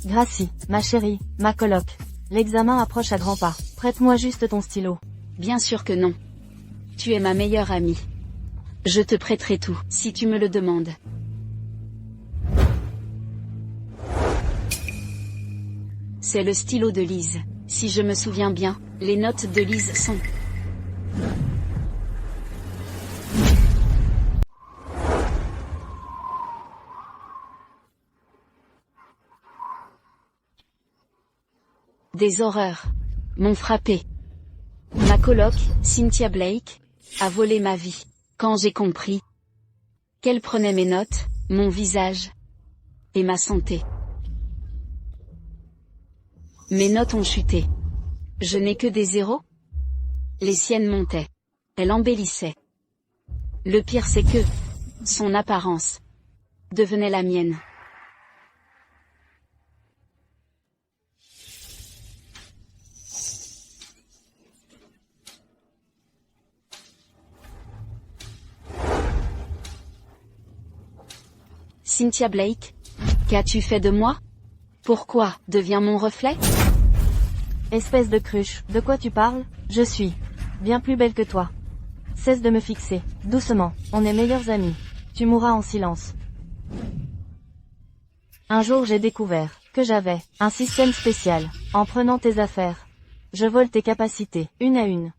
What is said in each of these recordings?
Gracie, ma chérie, ma coloc. L'examen approche à grands pas. Prête-moi juste ton stylo. Bien sûr que non. Tu es ma meilleure amie. Je te prêterai tout, si tu me le demandes. C'est le stylo de Lise. Si je me souviens bien, les notes de Lise sont... Des horreurs m'ont frappé. Ma coloc, Cynthia Blake, a volé ma vie. Quand j'ai compris qu'elle prenait mes notes, mon visage et ma santé. Mes notes ont chuté. Je n'ai que des zéros. Les siennes montaient. Elle embellissait. Le pire c'est que son apparence devenait la mienne. Cynthia Blake, qu'as-tu fait de moi? Pourquoi deviens mon reflet? Espèce de cruche, de quoi tu parles? Je suis bien plus belle que toi. Cesse de me fixer, doucement, on est meilleurs amis. Tu mourras en silence. Un jour j'ai découvert que j'avais un système spécial. En prenant tes affaires, je vole tes capacités, une à une.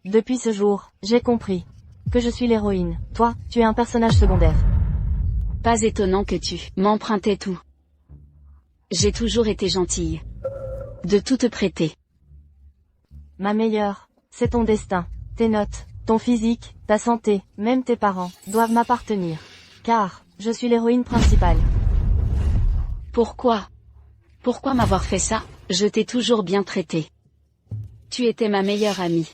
Depuis ce jour, j'ai compris que je suis l'héroïne. Toi, tu es un personnage secondaire. Pas étonnant que tu m'empruntais tout. J'ai toujours été gentille. De tout te prêter. Ma meilleure, c'est ton destin. Tes notes, ton physique, ta santé, même tes parents, doivent m'appartenir. Car, je suis l'héroïne principale. Pourquoi? Pourquoi m'avoir fait ça? Je t'ai toujours bien traité. Tu étais ma meilleure amie.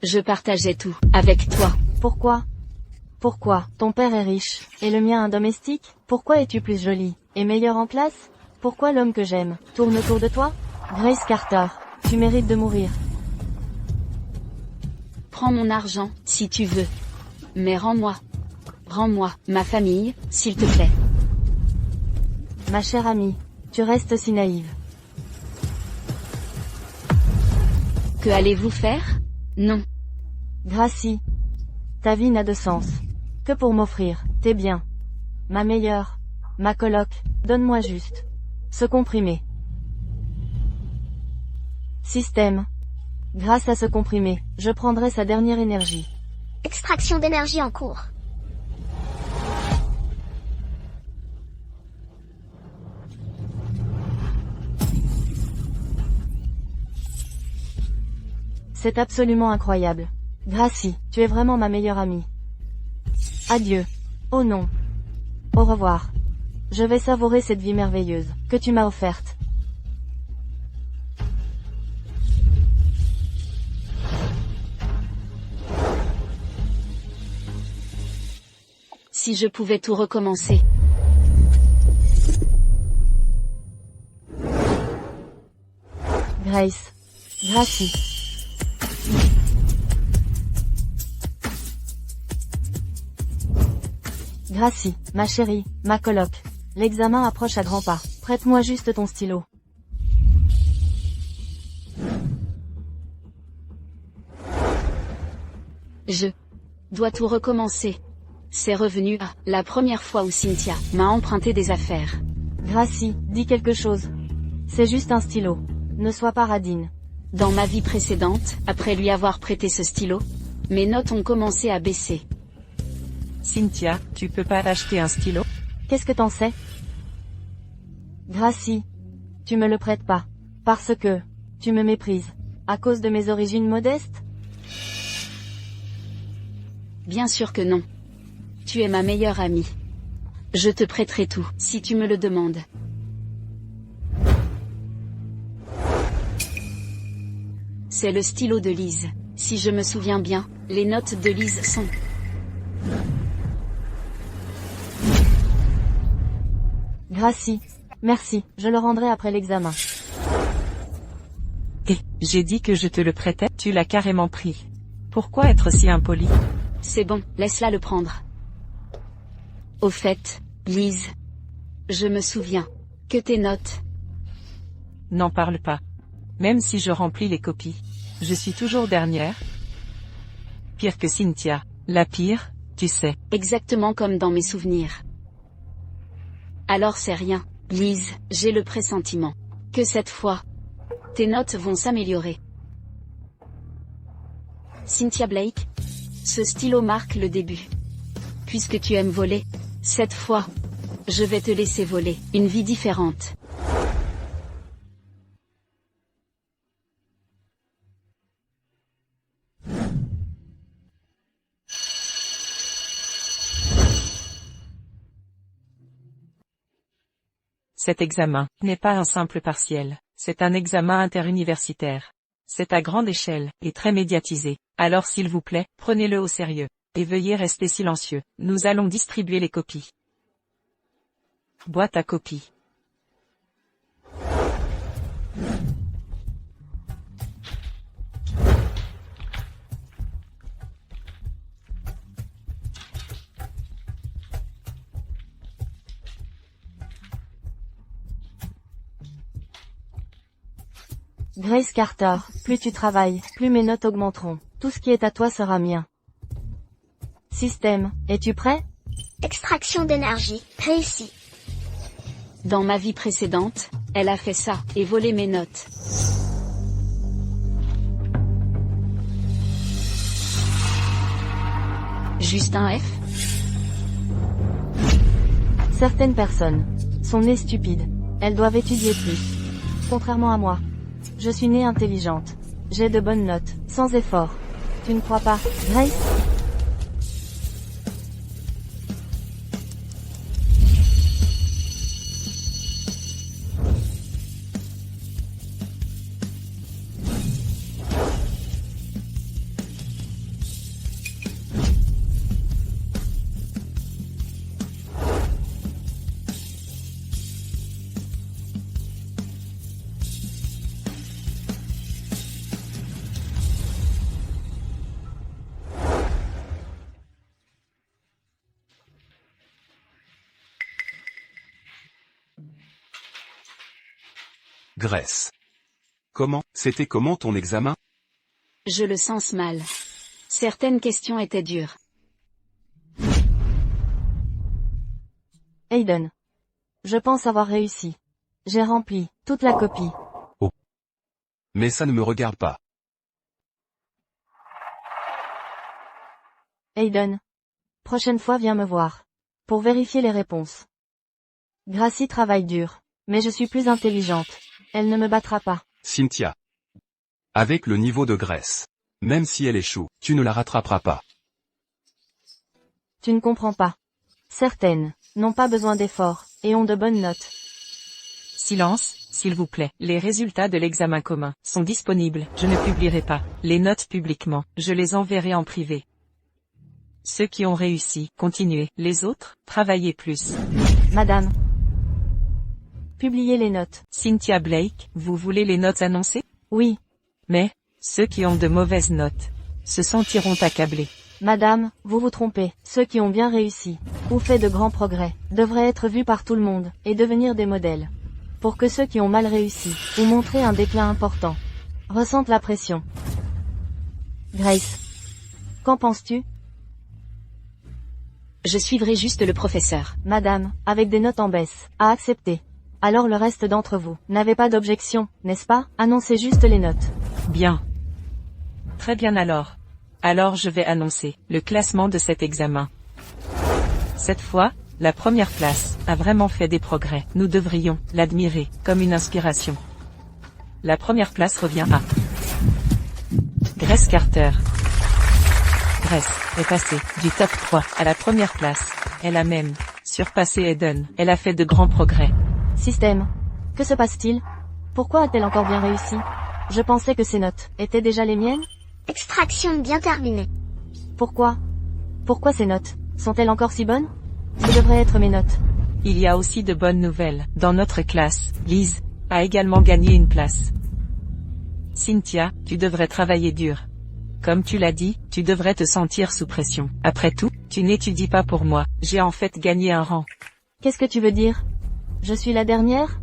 Je partageais tout avec toi. Pourquoi? Pourquoi? Ton père est riche, et le mien un domestique? Pourquoi es-tu plus jolie, et meilleure en classe? Pourquoi l'homme que j'aime tourne autour de toi? Grace Carter, tu mérites de mourir. Prends mon argent, si tu veux. Mais rends-moi ma famille, s'il te plaît. Ma chère amie, tu restes si naïve. Que allez-vous faire? Non. Gracie, ta vie n'a de sens que pour m'offrir tes biens. Ma meilleure, ma coloc, donne-moi juste ce comprimé. Système. Grâce à ce comprimé, je prendrai sa dernière énergie. Extraction d'énergie en cours. C'est absolument incroyable. Gracie, tu es vraiment ma meilleure amie. Adieu. Oh non. Au revoir. Je vais savourer cette vie merveilleuse que tu m'as offerte. Si je pouvais tout recommencer. Grace. Gracie. Gracie, ma chérie, ma coloc. L'examen approche à grands pas. Prête-moi juste ton stylo. Je dois tout recommencer. C'est revenu à la première fois où Cynthia m'a emprunté des affaires. Gracie, dis quelque chose. C'est juste un stylo. Ne sois pas radine. Dans ma vie précédente, après lui avoir prêté ce stylo, mes notes ont commencé à baisser. Cynthia, tu peux pas acheter un stylo? Qu'est-ce que t'en sais? Gracie, tu me le prêtes pas. Parce que tu me méprises. À cause de mes origines modestes? Bien sûr que non. Tu es ma meilleure amie. Je te prêterai tout, si tu me le demandes. C'est le stylo de Lise. Si je me souviens bien, les notes de Lise sont... Gracie. Merci, je le rendrai après l'examen. Eh, j'ai dit que je te le prêtais, tu l'as carrément pris. Pourquoi être si impoli? C'est bon, laisse-la le prendre. Au fait, Lise, je me souviens que tes notes N'en parle pas. Même si je remplis les copies, je suis toujours dernière. Pire que Cynthia. La pire, tu sais. Exactement comme dans mes souvenirs. Alors c'est rien, Lise, j'ai le pressentiment que cette fois, tes notes vont s'améliorer. Cynthia Blake, ce stylo marque le début. Puisque tu aimes voler, cette fois, je vais te laisser voler une vie différente. Cet examen n'est pas un simple partiel, c'est un examen interuniversitaire. C'est à grande échelle, et très médiatisé. Alors s'il vous plaît, prenez-le au sérieux. Et veuillez rester silencieux. Nous allons distribuer les copies. Boîte à copies. Grace Carter, plus tu travailles, plus mes notes augmenteront. Tout ce qui est à toi sera mien. Système, es-tu prêt? Extraction d'énergie, réussi. Dans ma vie précédente, elle a fait ça, et volé mes notes. Juste un F? Certaines personnes sont nées stupides. Elles doivent étudier plus. Contrairement à moi. Je suis née intelligente. J'ai de bonnes notes, sans effort. Tu ne crois pas, Grace? Grace. C'était comment ton examen? Je le sens mal. Certaines questions étaient dures. Aiden. Je pense avoir réussi. J'ai rempli toute la copie. Oh. Mais ça ne me regarde pas. Aiden. Prochaine fois viens me voir. Pour vérifier les réponses. Gracie travaille dur. Mais je suis plus intelligente. Elle ne me battra pas. Cynthia. Avec le niveau de Grace. Même si elle échoue, tu ne la rattraperas pas. Tu ne comprends pas. Certaines n'ont pas besoin d'efforts, et ont de bonnes notes. Silence, s'il vous plaît. Les résultats de l'examen commun sont disponibles. Je ne publierai pas les notes publiquement. Je les enverrai en privé. Ceux qui ont réussi, continuez. Les autres, travaillez plus. Madame. Publiez les notes. Cynthia Blake, vous voulez les notes annoncées? Oui. Mais, ceux qui ont de mauvaises notes se sentiront accablés. Madame, vous vous trompez. Ceux qui ont bien réussi, ou fait de grands progrès, devraient être vus par tout le monde, et devenir des modèles. Pour que ceux qui ont mal réussi, ou montré un déclin important, ressentent la pression. Grace. Qu'en penses-tu? Je suivrai juste le professeur. Madame, avec des notes en baisse, à accepter. Alors le reste d'entre vous, n'avez pas d'objection, n'est-ce pas? Annoncez juste les notes. Bien. Très bien alors. Alors je vais annoncer le classement de cet examen. Cette fois, la première place a vraiment fait des progrès. Nous devrions l'admirer comme une inspiration. La première place revient à Grace Carter. Grace est passée du top 3 à la première place. Elle a même surpassé Aiden. Elle a fait de grands progrès. Système. Que se passe-t-il? Pourquoi a-t-elle encore bien réussi? Je pensais que ces notes étaient déjà les miennes? Extraction bien terminée. Pourquoi? Pourquoi ces notes sont-elles encore si bonnes? Ce devraient être mes notes. Il y a aussi de bonnes nouvelles. Dans notre classe, Lise a également gagné une place. Cynthia, tu devrais travailler dur. Comme tu l'as dit, tu devrais te sentir sous pression. Après tout, tu n'étudies pas pour moi. J'ai en fait gagné un rang. Qu'est-ce que tu veux dire? Je suis la dernière?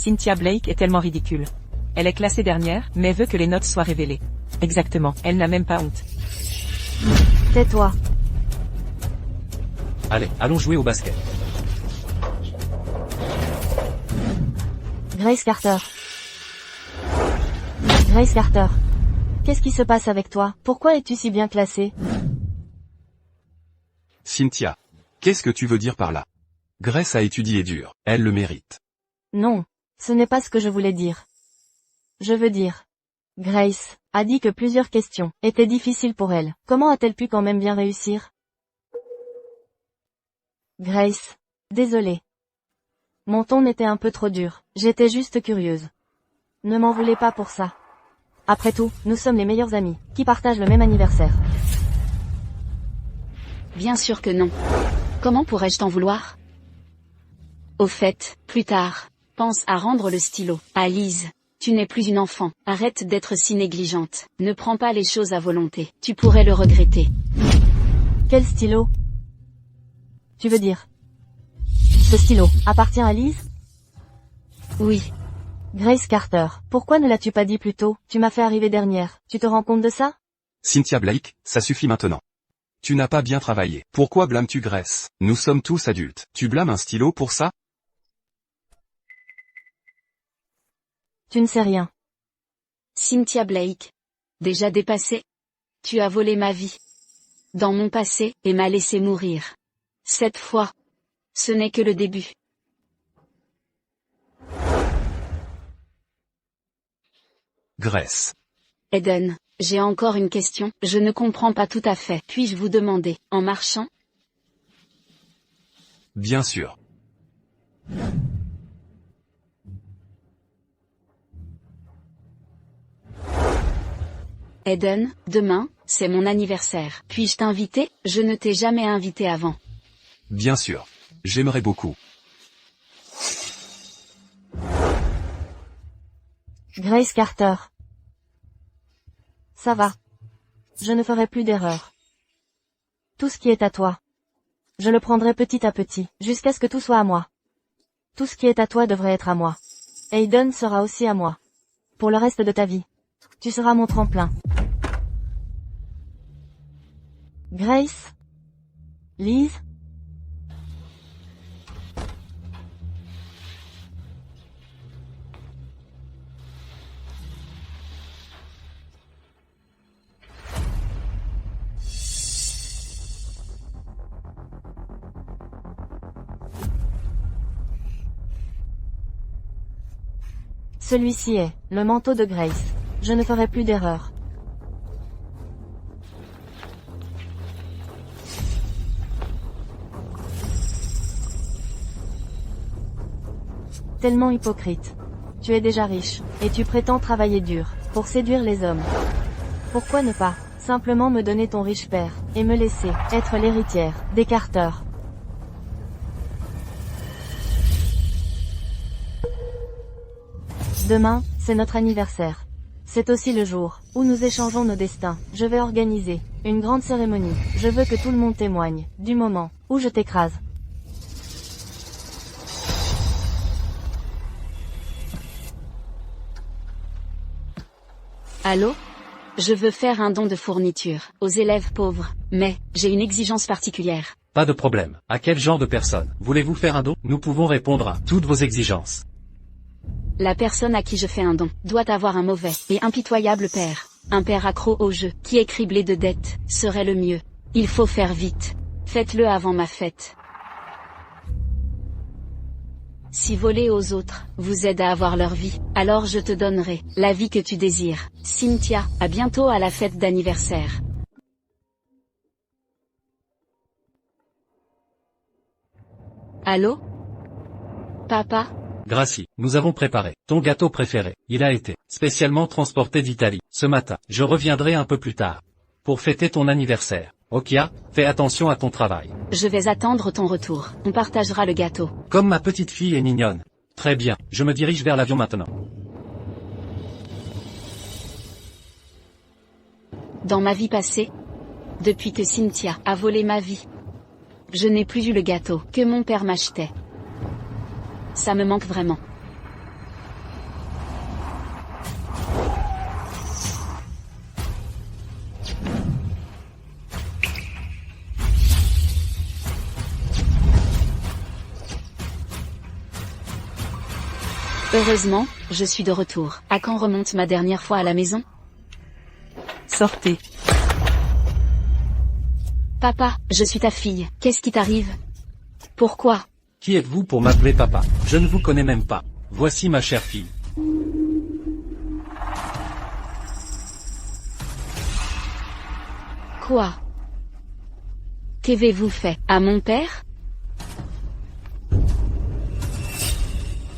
Cynthia Blake est tellement ridicule. Elle est classée dernière, mais veut que les notes soient révélées. Exactement, elle n'a même pas honte. Tais-toi. Allez, allons jouer au basket. Grace Carter. Grace Carter. Qu'est-ce qui se passe avec toi? Pourquoi es-tu si bien classée? Cynthia. Qu'est-ce que tu veux dire par là? Grace a étudié dur, elle le mérite. Non, ce n'est pas ce que je voulais dire. Je veux dire. Grace a dit que plusieurs questions étaient difficiles pour elle. Comment a-t-elle pu quand même bien réussir? Grace. Désolée. Mon ton était un peu trop dur, j'étais juste curieuse. Ne m'en voulez pas pour ça. Après tout, nous sommes les meilleurs amis, qui partagent le même anniversaire. Bien sûr que non. Comment pourrais-je t'en vouloir? Au fait, plus tard, pense à rendre le stylo à Lise. Tu n'es plus une enfant, arrête d'être si négligente. Ne prends pas les choses à volonté, tu pourrais le regretter. Quel stylo? Tu veux dire? Ce stylo appartient à Lise? Oui. Grace Carter, pourquoi ne l'as-tu pas dit plus tôt? Tu m'as fait arriver dernière, tu te rends compte de ça? Cynthia Blake, ça suffit maintenant. Tu n'as pas bien travaillé. Pourquoi blâmes-tu Grace? Nous sommes tous adultes. Tu blâmes un stylo pour ça? Tu ne sais rien. Cynthia Blake. Déjà dépassée? Tu as volé ma vie. Dans mon passé, et m'as laissé mourir. Cette fois. Ce n'est que le début. Grace. Eden, j'ai encore une question. Je ne comprends pas tout à fait. Puis-je vous demander, en marchant? Bien sûr. Eden, demain, c'est mon anniversaire. Puis-je t'inviter? Je ne t'ai jamais invité avant. Bien sûr. J'aimerais beaucoup. Grace Carter. Ça va. Je ne ferai plus d'erreur. Tout ce qui est à toi. Je le prendrai petit à petit, jusqu'à ce que tout soit à moi. Tout ce qui est à toi devrait être à moi. Aiden sera aussi à moi. Pour le reste de ta vie. Tu seras mon tremplin. Grace? Lise? Celui-ci est le manteau de Grace. Je ne ferai plus d'erreur. Tellement hypocrite. Tu es déjà riche, et tu prétends travailler dur, pour séduire les hommes. Pourquoi ne pas, simplement me donner ton riche père, et me laisser, être l'héritière, des Carter? Demain, c'est notre anniversaire. C'est aussi le jour où nous échangeons nos destins. Je vais organiser une grande cérémonie. Je veux que tout le monde témoigne du moment où je t'écrase. Allô? Je veux faire un don de fourniture aux élèves pauvres, mais j'ai une exigence particulière. Pas de problème. À quel genre de personne voulez-vous faire un don? Nous pouvons répondre à toutes vos exigences. La personne à qui je fais un don doit avoir un mauvais et impitoyable père. Un père accro au jeu, qui est criblé de dettes, serait le mieux. Il faut faire vite. Faites-le avant ma fête. Si voler aux autres vous aide à avoir leur vie, alors je te donnerai la vie que tu désires. Cynthia, à bientôt à la fête d'anniversaire. Allô? Papa? Gracie, nous avons préparé ton gâteau préféré. Il a été spécialement transporté d'Italie. Ce matin, je reviendrai un peu plus tard. Pour fêter ton anniversaire. Okia, fais attention à ton travail. Je vais attendre ton retour. On partagera le gâteau. Comme ma petite fille est mignonne. Très bien, je me dirige vers l'avion maintenant. Dans ma vie passée, depuis que Cynthia a volé ma vie, je n'ai plus eu le gâteau que mon père m'achetait. Ça me manque vraiment. Heureusement, je suis de retour. À quand remonte ma dernière fois à la maison? Sortez. Papa, je suis ta fille. Qu'est-ce qui t'arrive? Pourquoi? Qui êtes-vous pour m'appeler papa? Je ne vous connais même pas. Voici ma chère fille. Quoi? Qu'avez-vous fait à mon père?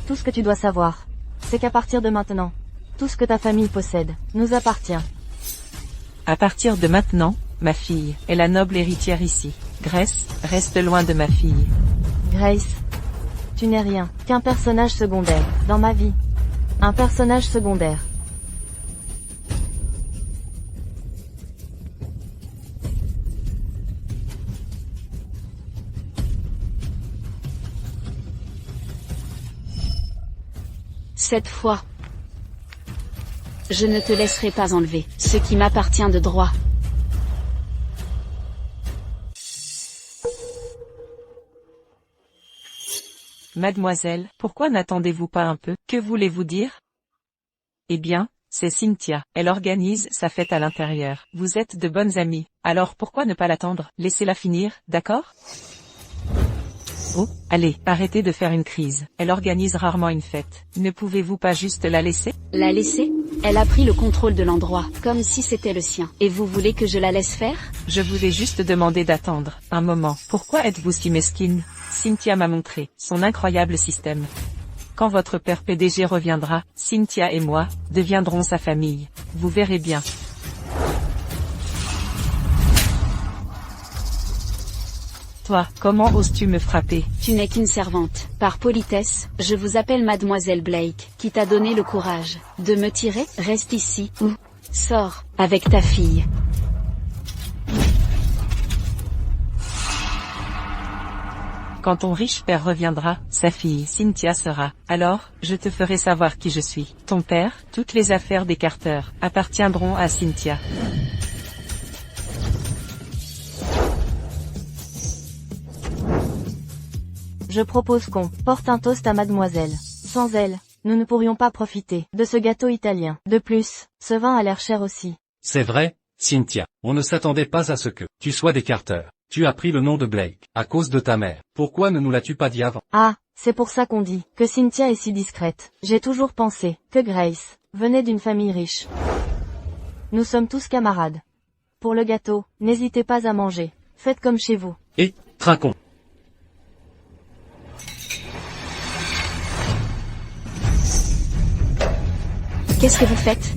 Tout ce que tu dois savoir, c'est qu'à partir de maintenant, tout ce que ta famille possède, nous appartient. À partir de maintenant, ma fille est la noble héritière ici. Grace, reste loin de ma fille. Grace, tu n'es rien qu'un personnage secondaire dans ma vie. Un personnage secondaire. Cette fois, je ne te laisserai pas enlever ce qui m'appartient de droit. Mademoiselle, pourquoi n'attendez-vous pas un peu? Que voulez-vous dire? Eh bien, c'est Cynthia. Elle organise sa fête à l'intérieur. Vous êtes de bonnes amies. Alors pourquoi ne pas l'attendre? Laissez-la finir, d'accord? Oh, allez, arrêtez de faire une crise. Elle organise rarement une fête. Ne pouvez-vous pas juste la laisser? La laisser? Elle a pris le contrôle de l'endroit, comme si c'était le sien. Et vous voulez que je la laisse faire? Je vous ai juste demandé d'attendre un moment. Pourquoi êtes-vous si mesquine? Cynthia m'a montré son incroyable système. Quand votre père PDG reviendra, Cynthia et moi deviendrons sa famille. Vous verrez bien. Toi, comment oses-tu me frapper? Tu n'es qu'une servante. Par politesse, je vous appelle Mademoiselle Blake, qui t'a donné le courage de me tirer. Reste ici, ou sors, avec ta fille. Quand ton riche père reviendra, sa fille Cynthia sera. Alors, je te ferai savoir qui je suis. Ton père, toutes les affaires des Carter appartiendront à Cynthia. Je propose qu'on porte un toast à mademoiselle. Sans elle, nous ne pourrions pas profiter de ce gâteau italien. De plus, ce vin a l'air cher aussi. C'est vrai, Cynthia. On ne s'attendait pas à ce que tu sois des Carter. Tu as pris le nom de Blake, à cause de ta mère. Pourquoi ne nous l'as-tu pas dit avant? Ah, c'est pour ça qu'on dit que Cynthia est si discrète. J'ai toujours pensé que Grace venait d'une famille riche. Nous sommes tous camarades. Pour le gâteau, n'hésitez pas à manger. Faites comme chez vous. Et, trinquons. Qu'est-ce que vous faites?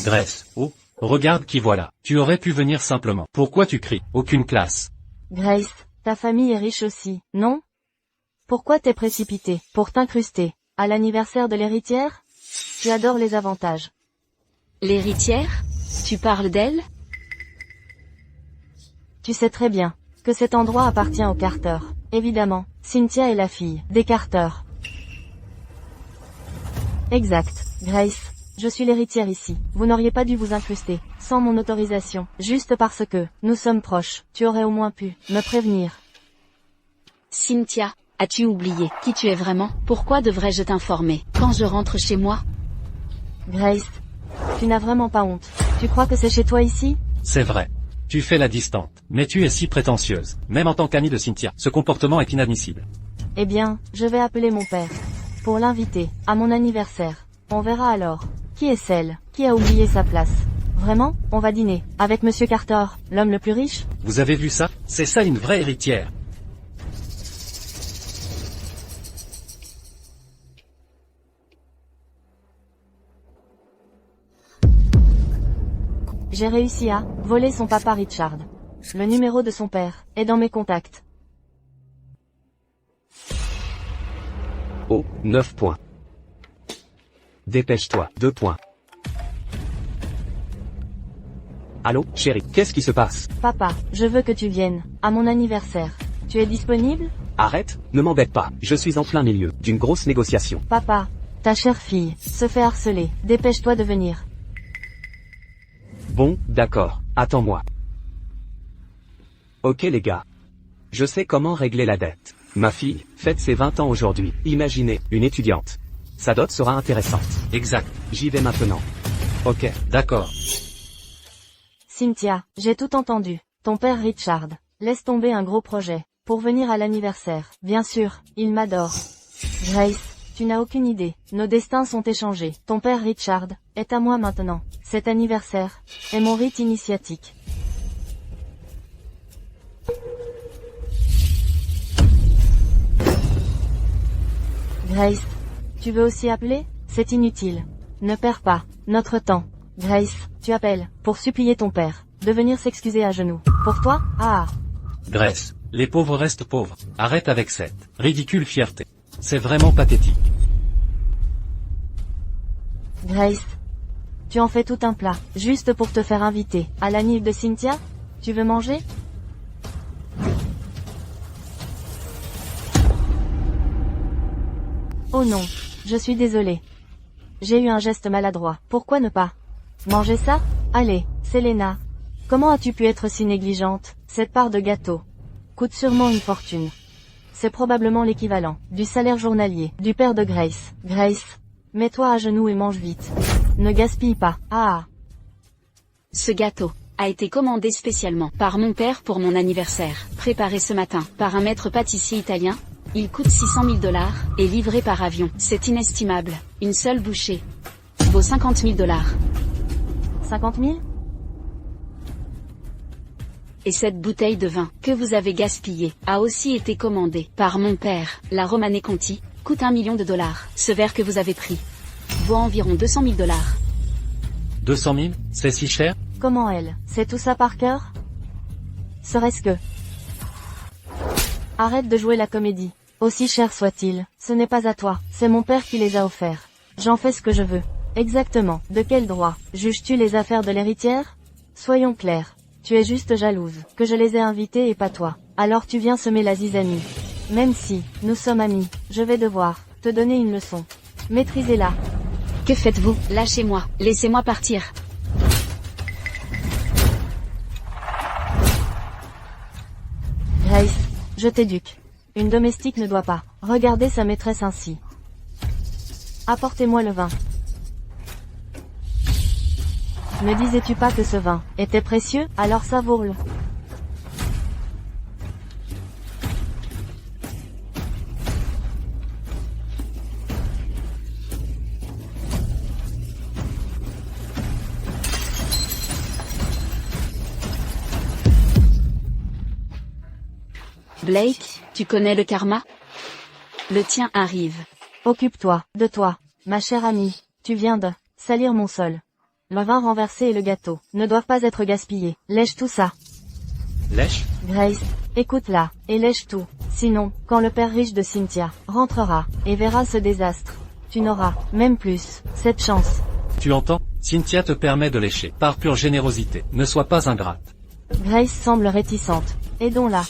Grace, oh, regarde qui voilà. Tu aurais pu venir simplement. Pourquoi tu cries? Aucune classe. Grace, ta famille est riche aussi, non? Pourquoi t'es précipité pour t'incruster à l'anniversaire de l'héritière? Tu adores les avantages. L'héritière? Tu parles d'elle? Tu sais très bien que cet endroit appartient aux Carter. Évidemment, Cynthia est la fille des Carter. Exact, Grace. Je suis l'héritière ici. Vous n'auriez pas dû vous incruster, sans mon autorisation, juste parce que nous sommes proches. Tu aurais au moins pu me prévenir. Cynthia, as-tu oublié qui tu es vraiment? Pourquoi devrais-je t'informer quand je rentre chez moi? Grace, tu n'as vraiment pas honte. Tu crois que c'est chez toi ici? C'est vrai. Tu fais la distante, mais tu es si prétentieuse. Même en tant qu'amie de Cynthia, ce comportement est inadmissible. Eh bien, je vais appeler mon père pour l'inviter à mon anniversaire. On verra alors. Qui est celle qui a oublié sa place? Vraiment? On va dîner avec Monsieur Carter, l'homme le plus riche? Vous avez vu ça? C'est ça une vraie héritière. J'ai réussi à voler son papa Richard. Le numéro de son père est dans mes contacts. Oh, 9 points. Dépêche-toi, 2 points. Allô, chérie, qu'est-ce qui se passe? Papa, je veux que tu viennes à mon anniversaire. Tu es disponible? Arrête, ne m'embête pas, je suis en plein milieu d'une grosse négociation. Papa, ta chère fille se fait harceler. Dépêche-toi de venir. Bon, d'accord, attends-moi. Ok les gars. Je sais comment régler la dette. Ma fille, fête ses 20 ans aujourd'hui. Imaginez, une étudiante. Sa dot sera intéressante. Exact. J'y vais maintenant. Ok. D'accord. Cynthia, j'ai tout entendu. Ton père Richard, laisse tomber un gros projet, pour venir à l'anniversaire. Bien sûr, il m'adore. Grace, tu n'as aucune idée. Nos destins sont échangés. Ton père Richard, est à moi maintenant. Cet anniversaire, est mon rite initiatique. Grace, tu veux aussi appeler? C'est inutile. Ne perds pas notre temps. Grace, tu appelles, pour supplier ton père, de venir s'excuser à genoux. Pour toi? Ah. Grace, les pauvres restent pauvres. Arrête avec cette ridicule fierté. C'est vraiment pathétique. Grace, tu en fais tout un plat, juste pour te faire inviter, à l'anniv de Cynthia? Tu veux manger? Oh non, je suis désolée. J'ai eu un geste maladroit, pourquoi ne pas manger ça? Allez, Selena. Comment as-tu pu être si négligente? Cette part de gâteau coûte sûrement une fortune. C'est probablement l'équivalent du salaire journalier du père de Grace. Grace, mets-toi à genoux et mange vite. Ne gaspille pas. Ah. Ce gâteau a été commandé spécialement par mon père pour mon anniversaire, préparé ce matin par un maître pâtissier italien. Il coûte 600 000 $ et livré par avion. C'est inestimable. Une seule bouchée vaut 50 000 $. 50 000? Et cette bouteille de vin que vous avez gaspillée a aussi été commandée par mon père. La Romanée Conti coûte $1 million. Ce verre que vous avez pris vaut environ 200 000 $. 200 000, c'est si cher? Comment elle, c'est tout ça par cœur? Serait-ce que... Arrête de jouer la comédie. Aussi cher soit-il, ce n'est pas à toi, c'est mon père qui les a offerts. J'en fais ce que je veux. Exactement, de quel droit? Juges-tu les affaires de l'héritière? Soyons clairs. Tu es juste jalouse, que je les ai invités et pas toi. Alors tu viens semer la zizanie. Même si, nous sommes amis, je vais devoir te donner une leçon. Maîtrisez-la. Que faites-vous? Lâchez-moi, laissez-moi partir. Grace, je t'éduque. Une domestique ne doit pas regarder sa maîtresse ainsi. Apportez-moi le vin. Ne disais-tu pas que ce vin était précieux? Alors savoure-le. Blake, tu connais le karma? Le tien arrive. Occupe-toi de toi, ma chère amie. Tu viens de salir mon sol. Le vin renversé et le gâteau ne doivent pas être gaspillés. Lèche tout ça. Lèche? Grace, écoute-la, et lèche tout. Sinon, quand le père riche de Cynthia rentrera, et verra ce désastre, tu n'auras, même plus, cette chance. Tu entends? Cynthia te permet de lécher, par pure générosité. Ne sois pas ingrate. Grace semble réticente. Aidons-la.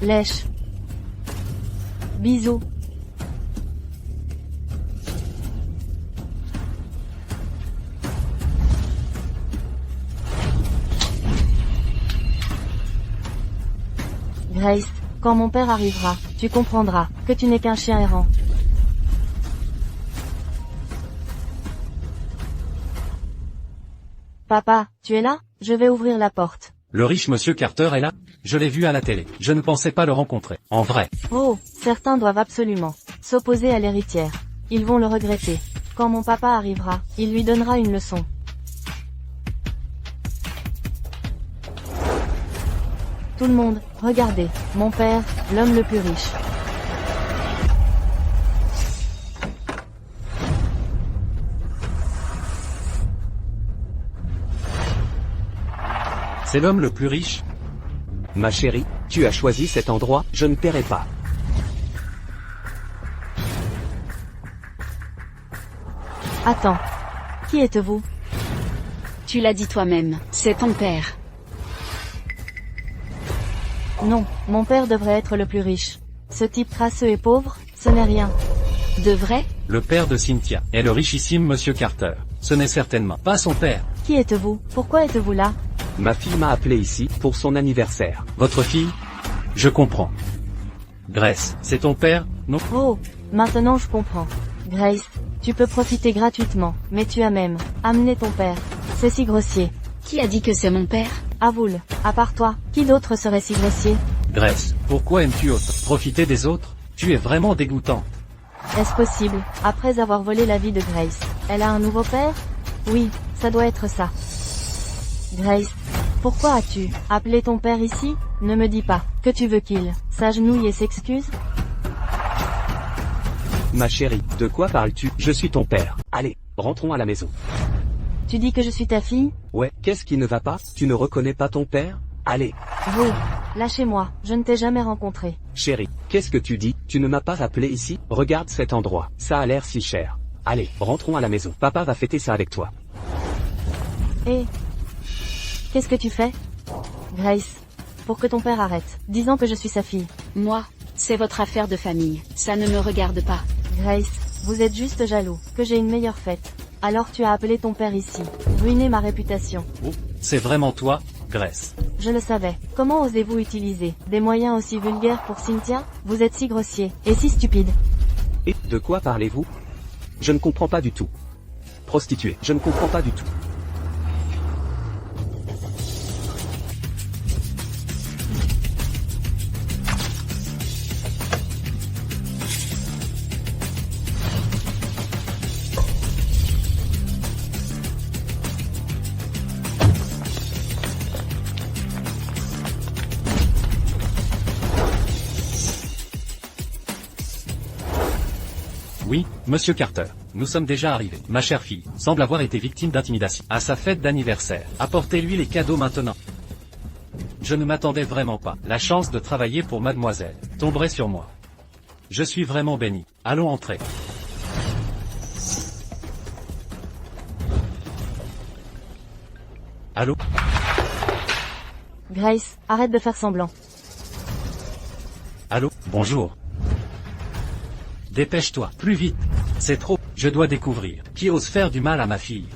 Lèche. Bisous. Grace, quand mon père arrivera, tu comprendras que tu n'es qu'un chien errant. Papa, tu es là? Je vais ouvrir la porte. Le riche monsieur Carter est là? Je l'ai vu à la télé. Je ne pensais pas le rencontrer. En vrai. Oh, certains doivent absolument s'opposer à l'héritière. Ils vont le regretter. Quand mon papa arrivera, il lui donnera une leçon. Tout le monde, regardez, mon père, l'homme le plus riche. C'est l'homme le plus riche? Ma chérie, tu as choisi cet endroit, je ne paierai pas. Attends. Qui êtes-vous? Tu l'as dit toi-même, c'est ton père. Non, mon père devrait être le plus riche. Ce type crasseux et pauvre, ce n'est rien. De vrai? Le père de Cynthia est le richissime monsieur Carter. Ce n'est certainement pas son père. Qui êtes-vous? Pourquoi êtes-vous là? Ma fille m'a appelé ici pour son anniversaire. Votre fille? Je comprends. Grace, c'est ton père, non? Oh, maintenant je comprends. Grace, tu peux profiter gratuitement, mais tu as même amené ton père. C'est si grossier. Qui a dit que c'est mon père? Avoue-le, à part toi, qui d'autre serait si grossier? Grace, pourquoi aimes-tu autant profiter des autres? Tu es vraiment dégoûtante. Est-ce possible, après avoir volé la vie de Grace, elle a un nouveau père? Oui, ça doit être ça. Grace, pourquoi as-tu appelé ton père ici? Ne me dis pas que tu veux qu'il s'agenouille et s'excuse? Ma chérie, de quoi parles-tu? Je suis ton père. Allez, rentrons à la maison. Tu dis que je suis ta fille? Ouais, qu'est-ce qui ne va pas? Tu ne reconnais pas ton père? Allez, Vous, lâchez-moi, je ne t'ai jamais rencontré. chérie, qu'est-ce que tu dis? Tu ne m'as pas appelé ici? Regarde cet endroit, ça a l'air si cher. Allez, rentrons à la maison. Papa va fêter ça avec toi. Et qu'est-ce que tu fais? Grace, pour que ton père arrête, disant que je suis sa fille. Moi, c'est votre affaire de famille. Ça ne me regarde pas. Grace, vous êtes juste jaloux que j'ai une meilleure fête. Alors tu as appelé ton père ici, ruiner ma réputation. Oh, c'est vraiment toi, Grace. Je le savais. Comment osez-vous utiliser des moyens aussi vulgaires pour Cynthia? Vous êtes si grossier et si stupide. Et, de quoi parlez-vous? Je ne comprends pas du tout. Prostituée, je ne comprends pas du tout. Oui, monsieur Carter. Nous sommes déjà arrivés. Ma chère fille semble avoir été victime d'intimidation à sa fête d'anniversaire. Apportez-lui les cadeaux maintenant. Je ne m'attendais vraiment pas. La chance de travailler pour mademoiselle tomberait sur moi. Je suis vraiment béni. Allons entrer. Allô? Grace, arrête de faire semblant. Allô? Bonjour. Dépêche-toi, plus vite. C'est trop. Je dois découvrir qui ose faire du mal à ma fille.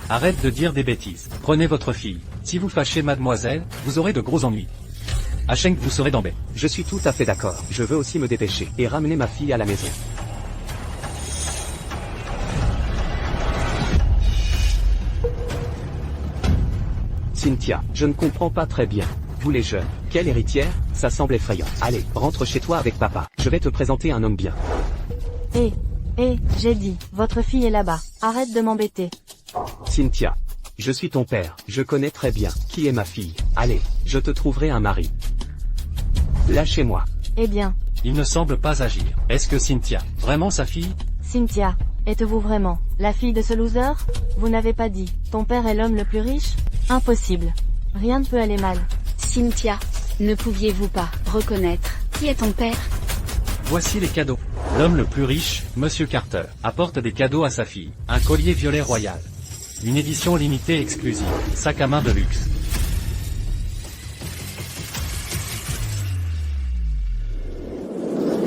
Arrête de dire des bêtises. Prenez votre fille. Si vous fâchez mademoiselle, vous aurez de gros ennuis. Hachenk, vous serez dans baie. Je suis tout à fait d'accord. Je veux aussi me dépêcher et ramener ma fille à la maison. Cynthia, je ne comprends pas très bien. Vous les jeunes, quelle héritière? Ça semble effrayant. Allez, rentre chez toi avec papa. Je vais te présenter un homme bien. J'ai dit, votre fille est là-bas. Arrête de m'embêter. Cynthia, je suis ton père. Je connais très bien qui est ma fille. Allez, je te trouverai un mari. Lâchez-moi. Eh bien, Il ne semble pas agir. Est-ce que Cynthia, vraiment sa fille? Cynthia, êtes-vous vraiment la fille de ce loser? Vous n'avez pas dit, ton père est l'homme le plus riche? Impossible. Rien ne peut aller mal. Cynthia, ne pouviez-vous pas reconnaître qui est ton père? Voici les cadeaux. L'homme le plus riche, monsieur Carter, apporte des cadeaux à sa fille. Un collier violet royal. Une édition limitée exclusive. Sac à main de luxe.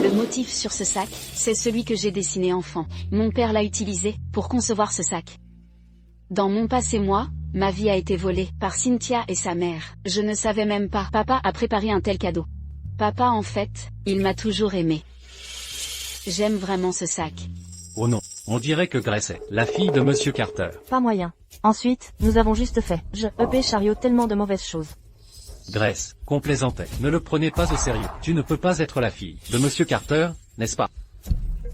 Le motif sur ce sac, c'est celui que j'ai dessiné enfant. Mon père l'a utilisé pour concevoir ce sac. Dans mon passé ma vie a été volée par Cynthia et sa mère. Je ne savais même pas. Papa a préparé un tel cadeau. Papa en fait, il m'a toujours aimé. J'aime vraiment ce sac. Oh non, on dirait que Grace est la fille de monsieur Carter. Pas moyen. Ensuite, nous avons juste fait, EP chariot tellement de mauvaises choses. Grace, complaisantait. Ne le prenez pas au sérieux. Tu ne peux pas être la fille de monsieur Carter, n'est-ce pas?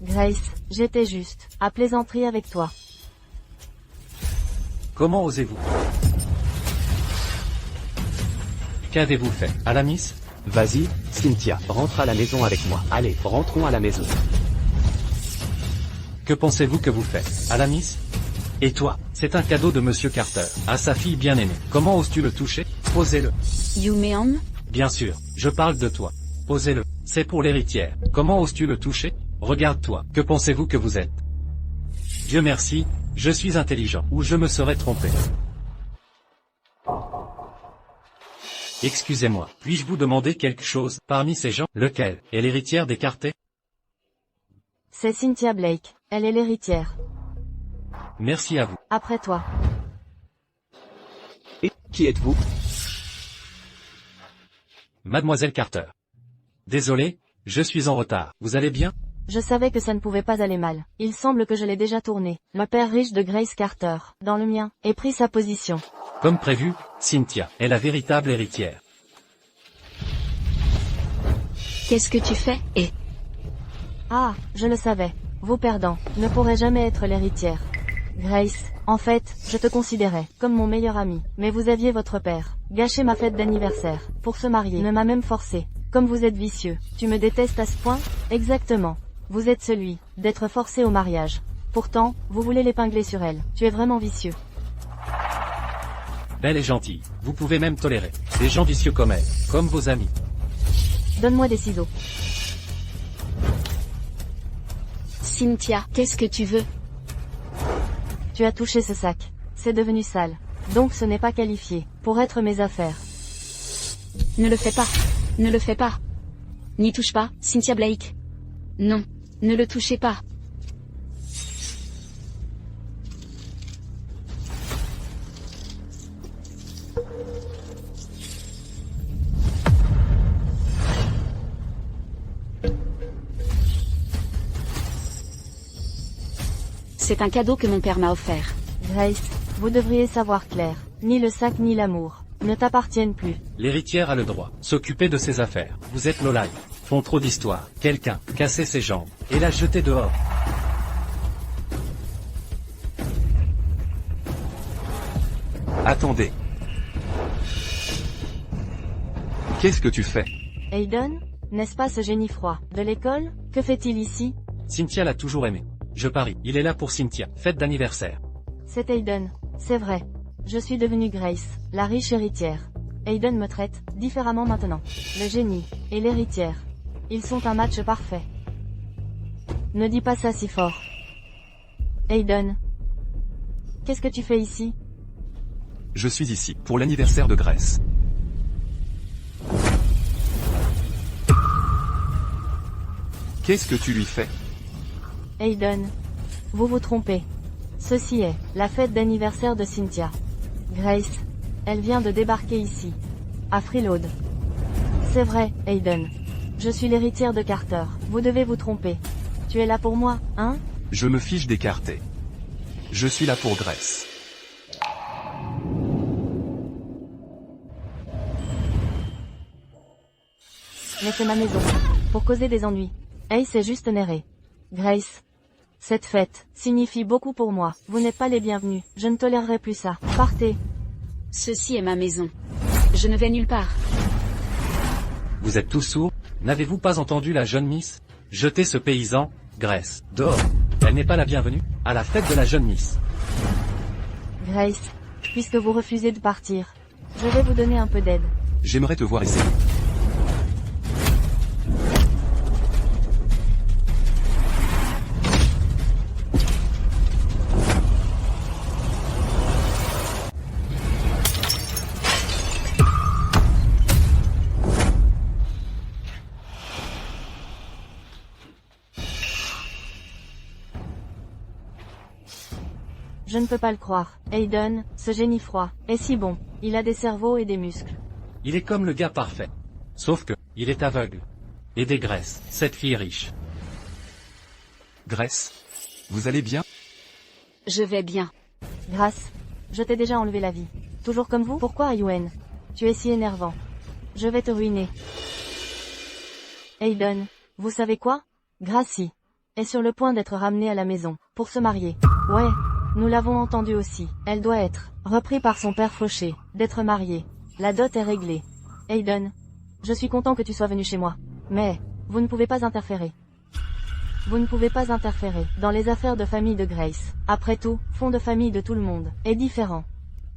Grace, j'étais juste à plaisanterie avec toi. Comment osez-vous? Qu'avez-vous fait, Alamis? Vas-y, Cynthia, rentre à la maison avec moi. Allez, rentrons à la maison. Que pensez-vous que vous faites, Alamis? Et toi, c'est un cadeau de monsieur Carter, à sa fille bien-aimée. Comment oses-tu le toucher? Posez-le. Yumeon? Bien sûr, je parle de toi. Posez-le. C'est pour l'héritière. Comment oses-tu le toucher? Regarde-toi. Que pensez-vous que vous êtes? Dieu merci, je suis intelligent. Ou je me serais trompé. Excusez-moi, puis-je vous demander quelque chose? Parmi ces gens, lequel est l'héritière des Carter? C'est Cynthia Blake, elle est l'héritière. Merci à vous. Après toi. Et, qui êtes-vous? Mademoiselle Carter. Désolé, je suis en retard. Vous allez bien? Je savais que ça ne pouvait pas aller mal. Il semble que je l'ai déjà tourné. Le père riche de Grace Carter, dans le mien, ait pris sa position. Comme prévu, Cynthia est la véritable héritière. Qu'est-ce que tu fais? Et Ah, je le savais. Vous perdant, ne pourrez jamais être l'héritière. Grace, en fait, je te considérais comme mon meilleur ami. Mais vous aviez votre père, gâché ma fête d'anniversaire, pour se marier, ne m'a même forcé. Comme vous êtes vicieux, tu me détestes à ce point? Exactement. Vous êtes celui, d'être forcé au mariage. Pourtant, vous voulez l'épingler sur elle. Tu es vraiment vicieux. Belle et gentille, vous pouvez même tolérer des gens vicieux comme elle, comme vos amis. Donne-moi des ciseaux. Cynthia, qu'est-ce que tu veux? Tu as touché ce sac. C'est devenu sale. Donc ce n'est pas qualifié pour être mes affaires. Ne le fais pas. Ne le fais pas. N'y touche pas, Cynthia Blake. Non, ne le touchez pas. C'est un cadeau que mon père m'a offert. Grace, vous devriez savoir Claire. Ni le sac ni l'amour ne t'appartiennent plus. L'héritière a le droit de s'occuper de ses affaires. Vous êtes Lola. Font trop d'histoires. Quelqu'un cassait ses jambes et l'a jeté dehors. Attendez. Qu'est-ce que tu fais? Aiden, n'est-ce pas ce génie froid de l'école? Que fait-il ici? Cynthia l'a toujours aimé. Je parie, il est là pour Cynthia. Fête d'anniversaire. C'est Aiden, c'est vrai. Je suis devenue Grace, la riche héritière. Aiden me traite différemment maintenant. Le génie et l'héritière. Ils sont un match parfait. Ne dis pas ça si fort. Aiden. Qu'est-ce que tu fais ici? Je suis ici, pour l'anniversaire de Grace. Qu'est-ce que tu lui fais? Aiden. Vous vous trompez. Ceci est la fête d'anniversaire de Cynthia. Grace. Elle vient de débarquer ici. À Freeload. C'est vrai, Aiden. Je suis l'héritière de Carter. Vous devez vous tromper. Tu es là pour moi, hein? Je me fiche d'écarter. Je suis là pour Grace. Mais c'est ma maison. Pour causer des ennuis. Hey, c'est juste néré. Grace. Cette fête signifie beaucoup pour moi. Vous n'êtes pas les bienvenus. Je ne tolérerai plus ça. Partez. Ceci est ma maison. Je ne vais nulle part. Vous êtes tous sourds? N'avez-vous pas entendu la jeune Miss? Jetez ce paysan, Grace, dehors. Elle n'est pas la bienvenue à la fête de la jeune Miss. Grace. Puisque vous refusez de partir, je vais vous donner un peu d'aide. J'aimerais te voir essayer. Je ne peux pas le croire. Aiden, ce génie froid, est si bon. Il a des cerveaux et des muscles. Il est comme le gars parfait. Sauf que, il est aveugle. Et des graisses, cette fille riche. Grace, vous allez bien? Je vais bien. Grâce. Je t'ai déjà enlevé la vie. Toujours comme vous? Pourquoi, Yuen? Tu es si énervant. Je vais te ruiner. Aiden, vous savez quoi? Gracie est sur le point d'être ramenée à la maison, pour se marier. Ouais, nous l'avons entendu aussi. Elle doit être reprise par son père fauché, d'être mariée. La dot est réglée. Aiden, je suis content que tu sois venu chez moi. Mais, vous ne pouvez pas interférer. Vous ne pouvez pas interférer dans les affaires de famille de Grace. Après tout, fond de famille de tout le monde est différent.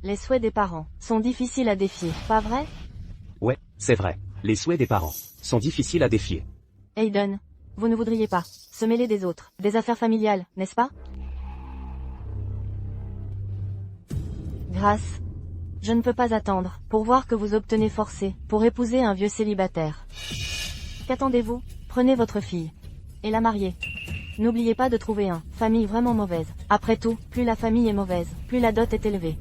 Les souhaits des parents sont difficiles à défier, pas vrai? Ouais, c'est vrai. Les souhaits des parents sont difficiles à défier. Aiden, vous ne voudriez pas se mêler des autres, des affaires familiales, n'est-ce pas? Grâce. Je ne peux pas attendre pour voir que vous obtenez forcé pour épouser un vieux célibataire. Qu'attendez-vous? Prenez votre fille et la mariez. N'oubliez pas de trouver un famille vraiment mauvaise. Après tout, plus la famille est mauvaise, plus la dot est élevée.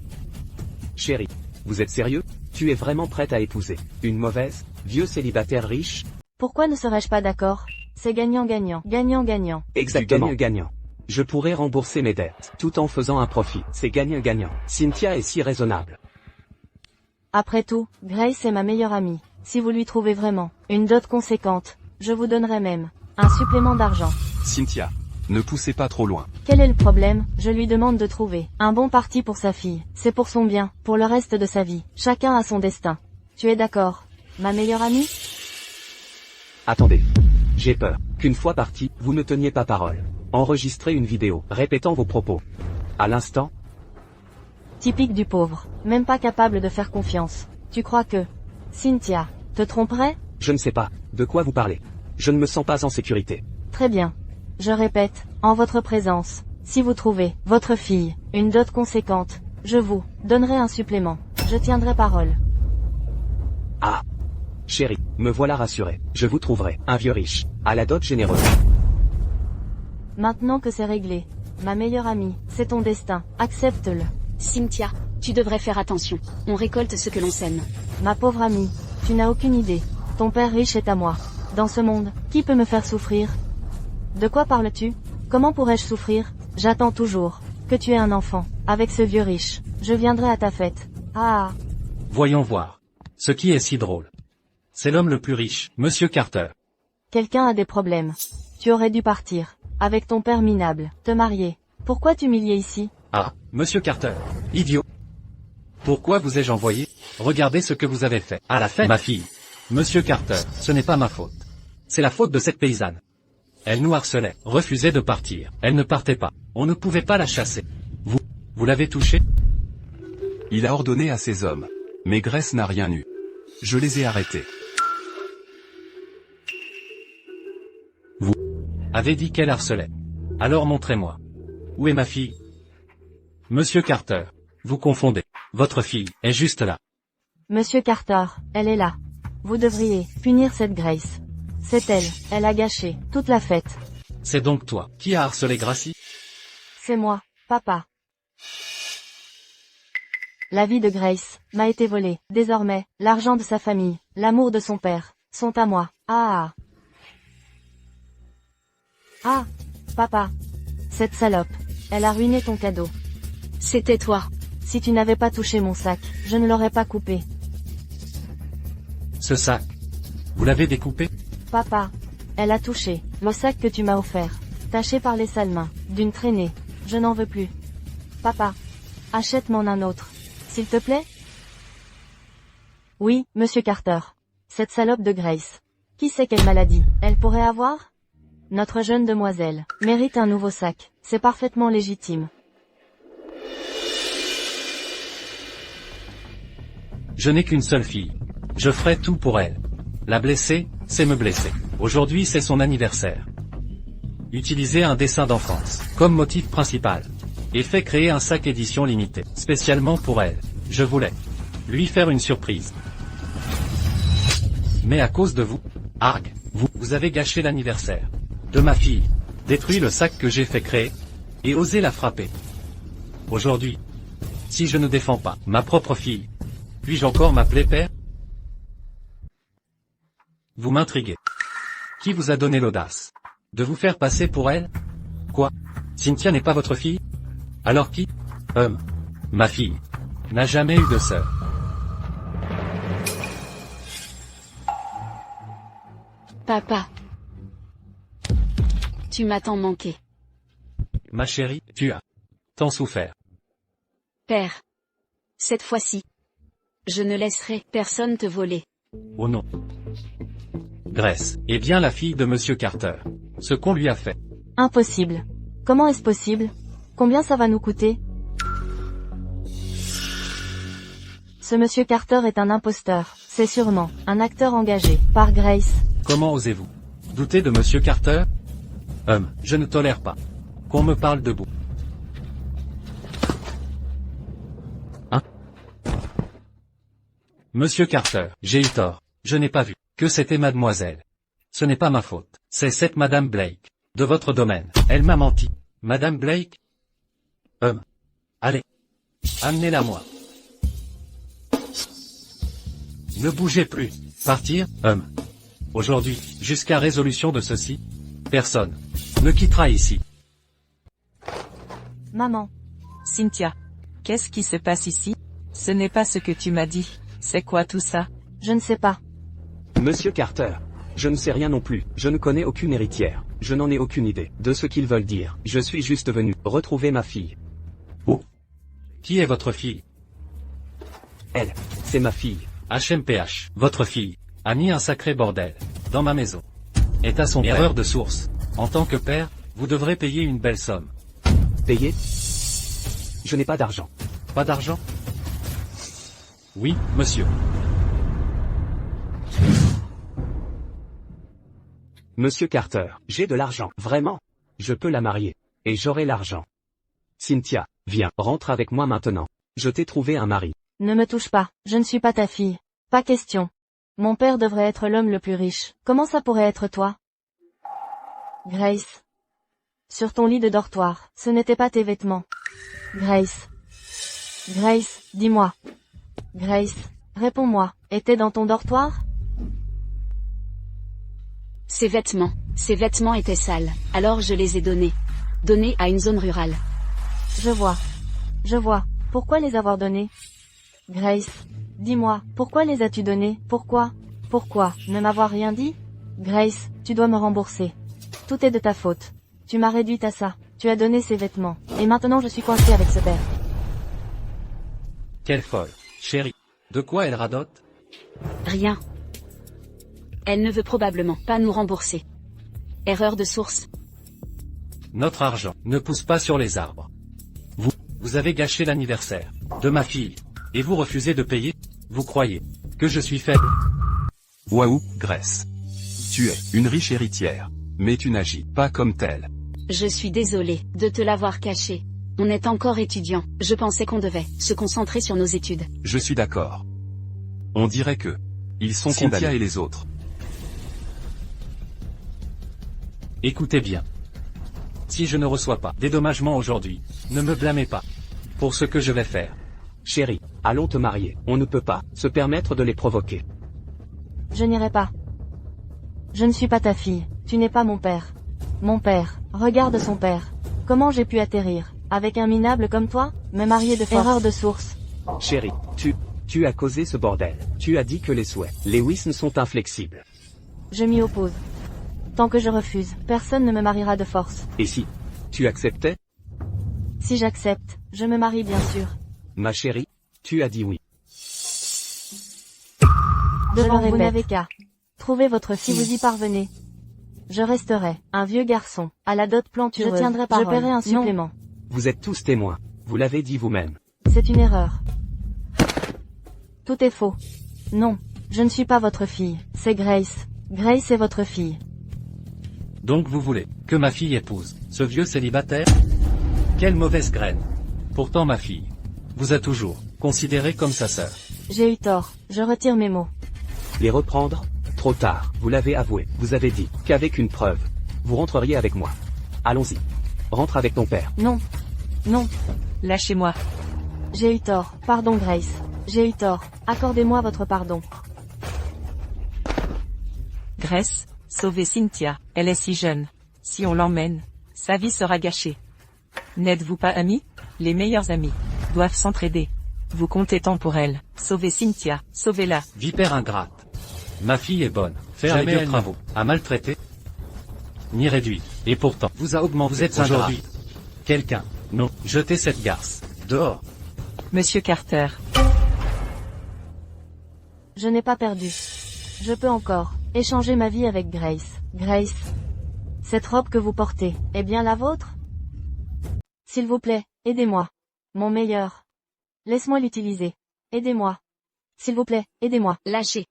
Chérie, vous êtes sérieux? Tu es vraiment prête à épouser une mauvaise, vieux célibataire riche? Pourquoi ne serais-je pas d'accord? C'est gagnant-gagnant, gagnant-gagnant. Exactement. Gagnant-gagnant. Je pourrais rembourser mes dettes, tout en faisant un profit. C'est gagnant-gagnant. Cynthia est si raisonnable. Après tout, Grace est ma meilleure amie. Si vous lui trouvez vraiment une dot conséquente, je vous donnerai même un supplément d'argent. Cynthia, ne poussez pas trop loin. Quel est le problème? Je lui demande de trouver un bon parti pour sa fille. C'est pour son bien, pour le reste de sa vie. Chacun a son destin. Tu es d'accord, ma meilleure amie? Attendez. J'ai peur qu'une fois parti, vous ne teniez pas parole. Enregistrez une vidéo, répétant vos propos. À l'instant, Typique du pauvre, même pas capable de faire confiance. Tu crois que Cynthia te tromperait? je ne sais pas de quoi vous parlez. Je ne me sens pas en sécurité. Très bien. Je répète, en votre présence, si vous trouvez votre fille une dot conséquente, je vous donnerai un supplément. Je tiendrai parole. Ah. Chérie, me voilà rassuré. Je vous trouverai un vieux riche, à la dot généreuse. Maintenant que c'est réglé, ma meilleure amie, c'est ton destin, accepte-le. Cynthia, tu devrais faire attention. On récolte ce que l'on sème. Ma pauvre amie, tu n'as aucune idée. Ton père riche est à moi. Dans ce monde, qui peut me faire souffrir? De quoi parles-tu? Comment pourrais-je souffrir? J'attends toujours que tu aies un enfant. Avec ce vieux riche, je viendrai à ta fête. Ah. Voyons voir. Ce qui est si drôle. C'est l'homme le plus riche, Monsieur Carter. Quelqu'un a des problèmes. Tu aurais dû partir. Avec ton père minable. Te marier. Pourquoi t'humilier ici? Ah, Monsieur Carter. Idiot. Pourquoi vous ai-je envoyé? Regardez ce que vous avez fait. À la fête, ma fille. Monsieur Carter, ce n'est pas ma faute. C'est la faute de cette paysanne. Elle nous harcelait, refusait de partir. Elle ne partait pas. On ne pouvait pas la chasser. Vous l'avez touchée? Il a ordonné à ses hommes. Mais Grace n'a rien eu. Je les ai arrêtés. Vous avez dit qu'elle harcelait. Alors montrez-moi. Où est ma fille? Monsieur Carter, vous confondez. Votre fille est juste là. Monsieur Carter, elle est là. Vous devriez punir cette Grace. C'est elle, elle a gâché toute la fête. C'est donc toi qui as harcelé Gracie? C'est moi, papa. La vie de Grace m'a été volée. Désormais, l'argent de sa famille, l'amour de son père, sont à moi. Ah. Ah. Papa. Cette salope. Elle a ruiné ton cadeau. C'était toi. Si tu n'avais pas touché mon sac, je ne l'aurais pas coupé. Ce sac. Vous l'avez découpé? Papa. Elle a touché le sac que tu m'as offert. Taché par les sales mains d'une traînée. Je n'en veux plus. Papa. Achète-m'en un autre. S'il te plaît? Oui, Monsieur Carter. Cette salope de Grace. Qui sait quelle maladie elle pourrait avoir? Notre jeune demoiselle mérite un nouveau sac. C'est parfaitement légitime. Je n'ai qu'une seule fille. Je ferai tout pour elle. La blesser, c'est me blesser. Aujourd'hui c'est son anniversaire. Utilisez un dessin d'enfance comme motif principal. Et fait créer un sac édition limitée, spécialement pour elle. Je voulais lui faire une surprise. Mais à cause de vous, arg, vous avez gâché l'anniversaire de ma fille, détruit le sac que j'ai fait créer, et osé la frapper. Aujourd'hui, si je ne défends pas ma propre fille, puis-je encore m'appeler père? Vous m'intriguez. Qui vous a donné l'audace de vous faire passer pour elle? Quoi? Cynthia n'est pas votre fille? Alors qui? Ma fille n'a jamais eu de sœur. Papa. Tu m'as tant manqué. Ma chérie, tu as tant souffert. Père. Cette fois-ci. Je ne laisserai personne te voler. Oh non. Grace est bien la fille de Monsieur Carter. Ce qu'on lui a fait. Impossible. Comment est-ce possible? Combien ça va nous coûter? Ce Monsieur Carter est un imposteur. C'est sûrement un acteur engagé par Grace. Comment osez-vous douter de Monsieur Carter? Je ne tolère pas qu'on me parle debout. Hein? Monsieur Carter, j'ai eu tort. Je n'ai pas vu que c'était mademoiselle. Ce n'est pas ma faute. C'est cette Madame Blake. de votre domaine. Elle m'a menti. Madame Blake? Allez. Amenez-la moi. Ne bougez plus. Partir? Aujourd'hui, jusqu'à résolution de ceci, personne ne quittera ici. Maman. Cynthia. Qu'est-ce qui se passe ici? Ce n'est pas ce que tu m'as dit. C'est quoi tout ça? Je ne sais pas. Monsieur Carter. Je ne sais rien non plus. Je ne connais aucune héritière. Je n'en ai aucune idée de ce qu'ils veulent dire. Je suis juste venu retrouver ma fille. Oh. Qui est votre fille? Elle. C'est ma fille. HMPH. Votre fille a mis un sacré bordel dans ma maison. Est à son erreur de source. En tant que père, vous devrez payer une belle somme. Payer? Je n'ai pas d'argent. Pas d'argent? Oui, monsieur. Monsieur Carter, j'ai de l'argent. Vraiment? Je peux la marier. Et j'aurai l'argent. Cynthia, viens, rentre avec moi maintenant. Je t'ai trouvé un mari. Ne me touche pas, je ne suis pas ta fille. Pas question. Mon père devrait être l'homme le plus riche. Comment ça pourrait être toi? Grace. Sur ton lit de dortoir, ce n'était pas tes vêtements. Grace. Grace, dis-moi. Grace, réponds-moi, était dans ton dortoir? Ces vêtements étaient sales, alors je les ai donnés. Donnés à une zone rurale. Je vois. Je vois. Pourquoi les avoir donnés? Grace, dis-moi, pourquoi les as-tu donnés? Pourquoi? Pourquoi ne m'avoir rien dit? Grace, tu dois me rembourser. Tout est de ta faute. Tu m'as réduite à ça. Tu as donné ces vêtements. Et maintenant je suis coincée avec ce père. Quelle folle. Chérie. De quoi elle radote? Rien. Elle ne veut probablement pas nous rembourser. Erreur de source. Notre argent ne pousse pas sur les arbres. Vous avez gâché l'anniversaire de ma fille. Et vous refusez de payer? Vous croyez que je suis faible? Waouh, Grace. Tu es une riche héritière. Mais tu n'agis pas comme telle. Je suis désolée de te l'avoir caché. On est encore étudiant. Je pensais qu'on devait se concentrer sur nos études. Je suis d'accord. On dirait que ils sont Cynthia Cynthia et les autres. Écoutez bien. Si je ne reçois pas dédommagement aujourd'hui, ne me blâmez pas pour ce que je vais faire. Chérie, allons te marier. On ne peut pas se permettre de les provoquer. Je n'irai pas. Je ne suis pas ta fille. Tu n'es pas mon père. Mon père, regarde son père. Comment j'ai pu atterrir, avec un minable comme toi, me marier de force? Erreur de source. Chérie, tu as causé ce bordel. Tu as dit que les souhaits Lewis sont inflexibles. Je m'y oppose. Tant que je refuse, personne ne me mariera de force. Et si tu acceptais? Si j'accepte, je me marie bien sûr. Ma chérie, tu as dit oui. Devant vous n'avez qu'à trouver votre fille, vous y parvenez. Je resterai un vieux garçon, à la dot plantureuse. Je tiendrai parole. Je paierai un supplément. Vous êtes tous témoins. Vous l'avez dit vous-même. C'est une erreur. Tout est faux. Non, je ne suis pas votre fille. C'est Grace. Grace est votre fille. Donc vous voulez que ma fille épouse ce vieux célibataire? Quelle mauvaise graine. Pourtant ma fille vous a toujours considéré comme sa sœur. J'ai eu tort. Je retire mes mots. Les reprendre? Trop tard, vous l'avez avoué. Vous avez dit qu'avec une preuve, vous rentreriez avec moi. Allons-y. Rentre avec ton père. Non. Non. Lâchez-moi. J'ai eu tort. Pardon Grace. J'ai eu tort. Accordez-moi votre pardon. Grace, sauvez Cynthia. Elle est si jeune. Si on l'emmène, sa vie sera gâchée. N'êtes-vous pas amis? Les meilleurs amis doivent s'entraider. Vous comptez tant pour elle. Sauvez Cynthia. Sauvez-la. Vipère ingrate. Ma fille est bonne. Faire Jamais les elle travaux. À maltraiter. Ni réduit. Et pourtant, vous a augmenté. Vous êtes aujourd'hui. Quelqu'un. Non. Jetez cette garce. Dehors. Monsieur Carter. Je n'ai pas perdu. Je peux encore échanger ma vie avec Grace. Grace. Cette robe que vous portez est bien la vôtre? S'il vous plaît, aidez-moi. Mon meilleur. Laisse-moi l'utiliser. Aidez-moi. S'il vous plaît, aidez-moi. Lâchez.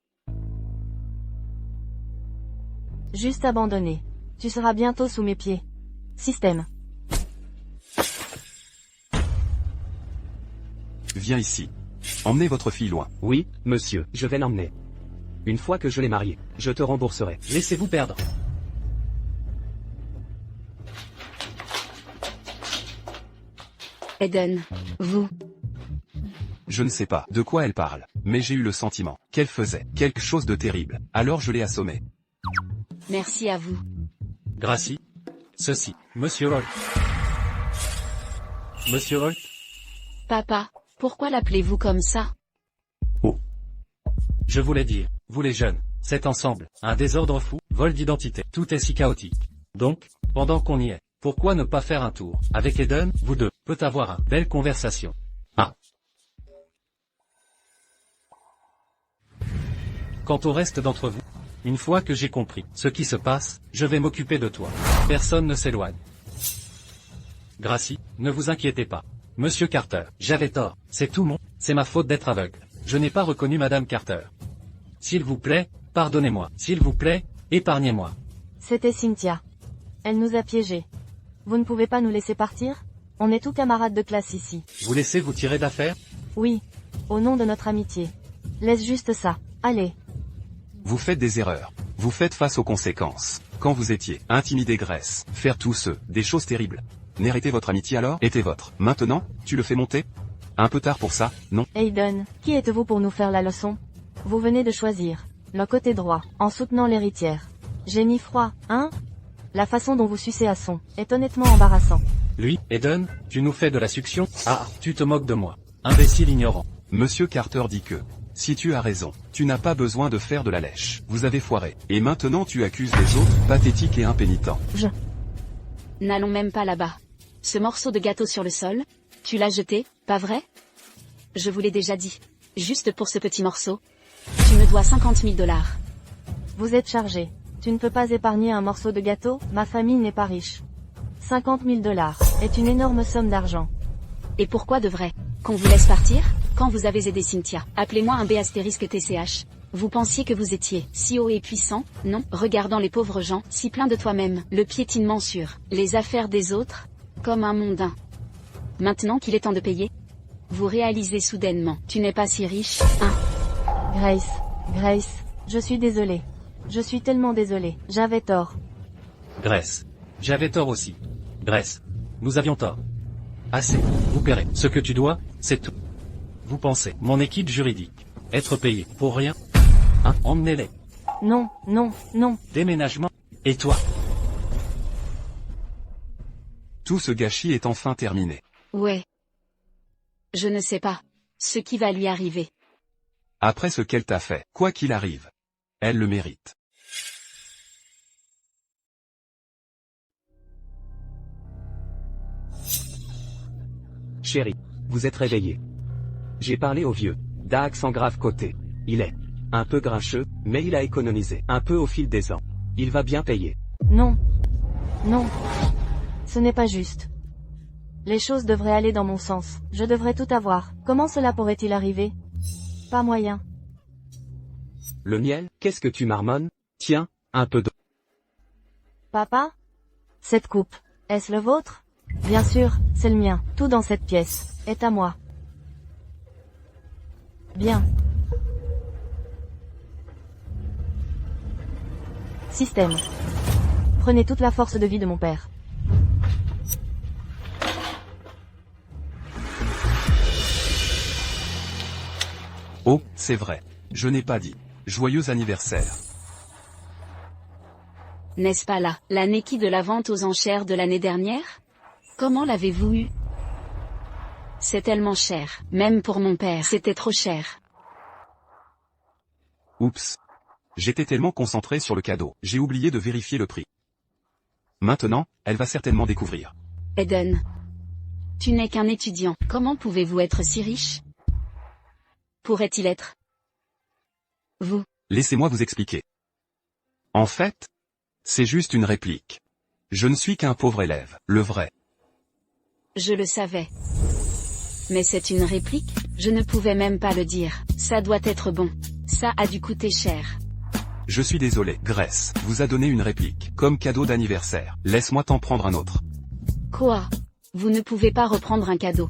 Juste abandonné. Tu seras bientôt sous mes pieds. Système. Viens ici. Emmenez votre fille loin. Oui, monsieur, je vais l'emmener. Une fois que je l'ai mariée, je te rembourserai. Laissez-vous perdre. Eden, vous. Je ne sais pas de quoi elle parle, mais j'ai eu le sentiment qu'elle faisait quelque chose de terrible, alors je l'ai assommée. Merci à vous. Gracie. Ceci, Monsieur Holt. Monsieur Holt. Papa, pourquoi l'appelez-vous comme ça? Je voulais dire, vous les jeunes, cet ensemble, un désordre fou, vol d'identité, tout est si chaotique. Donc, pendant qu'on y est, pourquoi ne pas faire un tour, avec Eden, vous deux, peut avoir une belle conversation. Ah. Quant au reste d'entre vous, une fois que j'ai compris ce qui se passe, je vais m'occuper de toi. Personne ne s'éloigne. Gracie, ne vous inquiétez pas. Monsieur Carter, j'avais tort, c'est ma faute d'être aveugle. Je n'ai pas reconnu Madame Carter. S'il vous plaît, pardonnez-moi. S'il vous plaît, épargnez-moi. C'était Cynthia. Elle nous a piégés. Vous ne pouvez pas nous laisser partir? On est tous camarades de classe ici. Vous laissez vous tirer d'affaire? Oui. Au nom de notre amitié. Laisse juste ça. Allez. Vous faites des erreurs. Vous faites face aux conséquences. Quand vous étiez intimider Grace, faire tous des choses terribles. N'héritez votre amitié alors? Était votre. Maintenant, tu le fais monter? Un peu tard pour ça, non? Aiden, qui êtes-vous pour nous faire la leçon? Vous venez de choisir le côté droit, en soutenant l'héritière. J'ai mis froid, hein? La façon dont vous sucez à son est honnêtement embarrassant. Lui, Eden, tu nous fais de la succion? Ah, tu te moques de moi. Imbécile ignorant. Monsieur Carter dit que, si tu as raison, tu n'as pas besoin de faire de la lèche. Vous avez foiré. Et maintenant tu accuses les autres, pathétiques et impénitents. N'allons même pas là-bas. Ce morceau de gâteau sur le sol, tu l'as jeté, pas vrai? Je vous l'ai déjà dit. Juste pour ce petit morceau. Tu me dois 50 000 $. Vous êtes chargé. Tu ne peux pas épargner un morceau de gâteau, ma famille n'est pas riche. 50 000 $ est une énorme somme d'argent. Et pourquoi devrait qu'on vous laisse partir? Quand vous avez aidé Cynthia, appelez-moi un B*TCH. Vous pensiez que vous étiez si haut et puissant, non? Regardant les pauvres gens, si pleins de toi-même, le piétinement sur les affaires des autres, comme un mondain. Maintenant qu'il est temps de payer, vous réalisez soudainement, tu n'es pas si riche, hein? Grace, je suis désolée. Je suis tellement désolée, j'avais tort. Grace. J'avais tort aussi. Grace. Nous avions tort. Assez. Vous paierez. Ce que tu dois, c'est tout. Vous pensez, mon équipe juridique, être payé pour rien? Hein? Emmenez-les. Non. Déménagement. Et toi? Tout ce gâchis est enfin terminé. Ouais. Je ne sais pas ce qui va lui arriver. Après ce qu'elle t'a fait, quoi qu'il arrive, elle le mérite. Chérie, vous êtes réveillé. J'ai parlé au vieux. Dax en grave côté. Il est un peu grincheux, mais il a économisé un peu au fil des ans. Il va bien payer. Non. Ce n'est pas juste. Les choses devraient aller dans mon sens. Je devrais tout avoir. Comment cela pourrait-il arriver? Pas moyen. Le miel, qu'est-ce que tu marmonnes? Tiens, un peu d'eau. Papa? Cette coupe, est-ce le vôtre? Bien sûr, c'est le mien. Tout dans cette pièce est à moi. Bien. Système. Prenez toute la force de vie de mon père. Oh, c'est vrai. Je n'ai pas dit. Joyeux anniversaire. N'est-ce pas là, l'année qui de la vente aux enchères de l'année dernière? Comment l'avez-vous eu? C'est tellement cher. Même pour mon père, c'était trop cher. Oups. J'étais tellement concentré sur le cadeau, j'ai oublié de vérifier le prix. Maintenant, elle va certainement découvrir. Eden. Tu n'es qu'un étudiant. Comment pouvez-vous être si riche? Pourrait-il être? Vous. Laissez-moi vous expliquer. En fait, c'est juste une réplique. Je ne suis qu'un pauvre élève, le vrai. Je le savais. Mais c'est une réplique? Je ne pouvais même pas le dire. Ça doit être bon. Ça a dû coûter cher. Je suis désolé, Grace vous a donné une réplique, comme cadeau d'anniversaire. Laisse-moi t'en prendre un autre. Quoi? Vous ne pouvez pas reprendre un cadeau.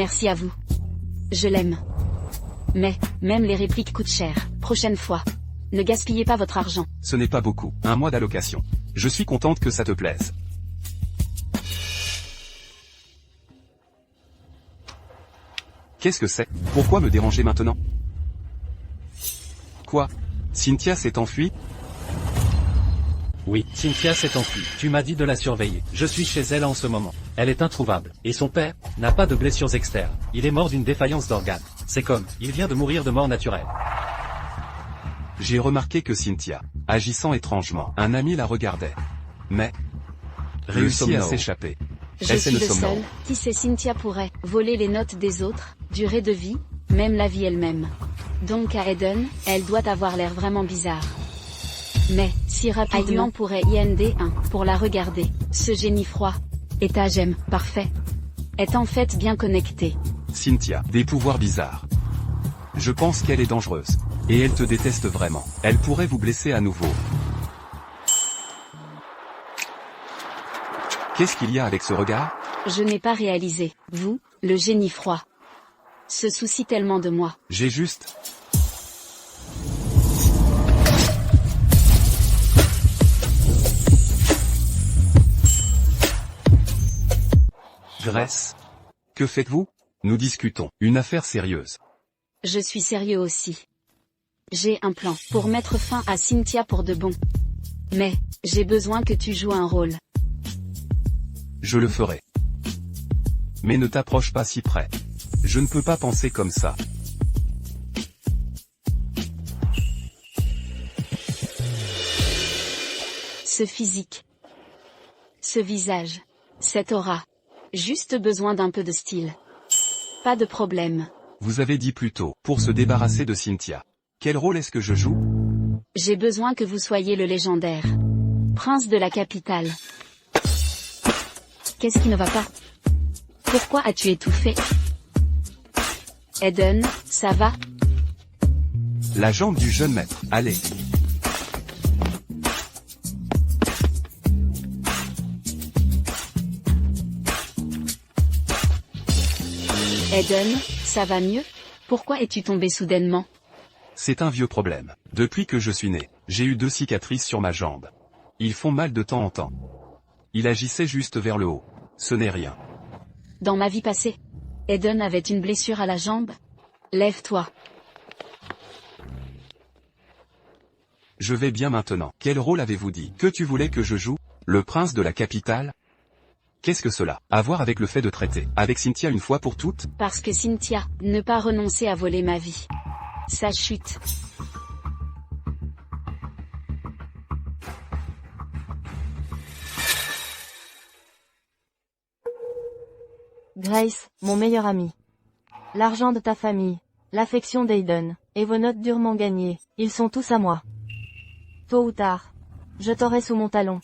Merci à vous. Je l'aime. Mais, même les répliques coûtent cher. Prochaine fois. Ne gaspillez pas votre argent. Ce n'est pas beaucoup, un mois d'allocation. Je suis contente que ça te plaise. Qu'est-ce que c'est? Pourquoi me déranger maintenant? Quoi? Cynthia s'est enfuie? Oui, Cynthia s'est enfuie. Tu m'as dit de la surveiller. Je suis chez elle en ce moment. Elle est introuvable. Et son père n'a pas de blessures externes. Il est mort d'une défaillance d'organes. C'est comme, il vient de mourir de mort naturelle. J'ai remarqué que Cynthia, agissant étrangement, un ami la regardait. Mais, réussit à s'échapper. Je suis le seul. Qui sait, Cynthia pourrait voler les notes des autres, durée de vie, même la vie elle-même. Donc à Eden, elle doit avoir l'air vraiment bizarre. Mais, si rapidement pourrait IND1 pour la regarder. Ce génie froid. Étage M, parfait. Est en fait bien connecté. Cynthia, des pouvoirs bizarres. Je pense qu'elle est dangereuse. Et elle te déteste vraiment. Elle pourrait vous blesser à nouveau. Qu'est-ce qu'il y a avec ce regard? Je n'ai pas réalisé, vous, le génie froid. Se soucie tellement de moi. J'ai juste... Grèce. Que faites-vous? Nous discutons. Une affaire sérieuse. Je suis sérieux aussi. J'ai un plan pour mettre fin à Cynthia pour de bon. Mais, j'ai besoin que tu joues un rôle. Je le ferai. Mais ne t'approche pas si près. Je ne peux pas penser comme ça. Ce physique. Ce visage. Cette aura. Juste besoin d'un peu de style. Pas de problème. Vous avez dit plus tôt, pour se débarrasser de Cynthia. Quel rôle est-ce que je joue? J'ai besoin que vous soyez le légendaire prince de la capitale. Qu'est-ce qui ne va pas? Pourquoi as-tu étouffé? Eden, ça va? La jambe du jeune maître, allez. Eden, ça va mieux? Pourquoi es-tu tombé soudainement? C'est un vieux problème. Depuis que je suis né, j'ai eu 2 cicatrices sur ma jambe. Ils font mal de temps en temps. Il agissait juste vers le haut. Ce n'est rien. Dans ma vie passée, Eden avait une blessure à la jambe? Lève-toi. Je vais bien maintenant. Quel rôle avez-vous dit que tu voulais que je joue? Le prince de la capitale? Qu'est-ce que cela a à voir avec le fait de traiter avec Cynthia une fois pour toutes? Parce que Cynthia, ne pas renoncer à voler ma vie. Sa chute. Grace, mon meilleur ami. L'argent de ta famille, l'affection d'Aiden, et vos notes durement gagnées, ils sont tous à moi. Tôt ou tard, je t'aurai sous mon talon.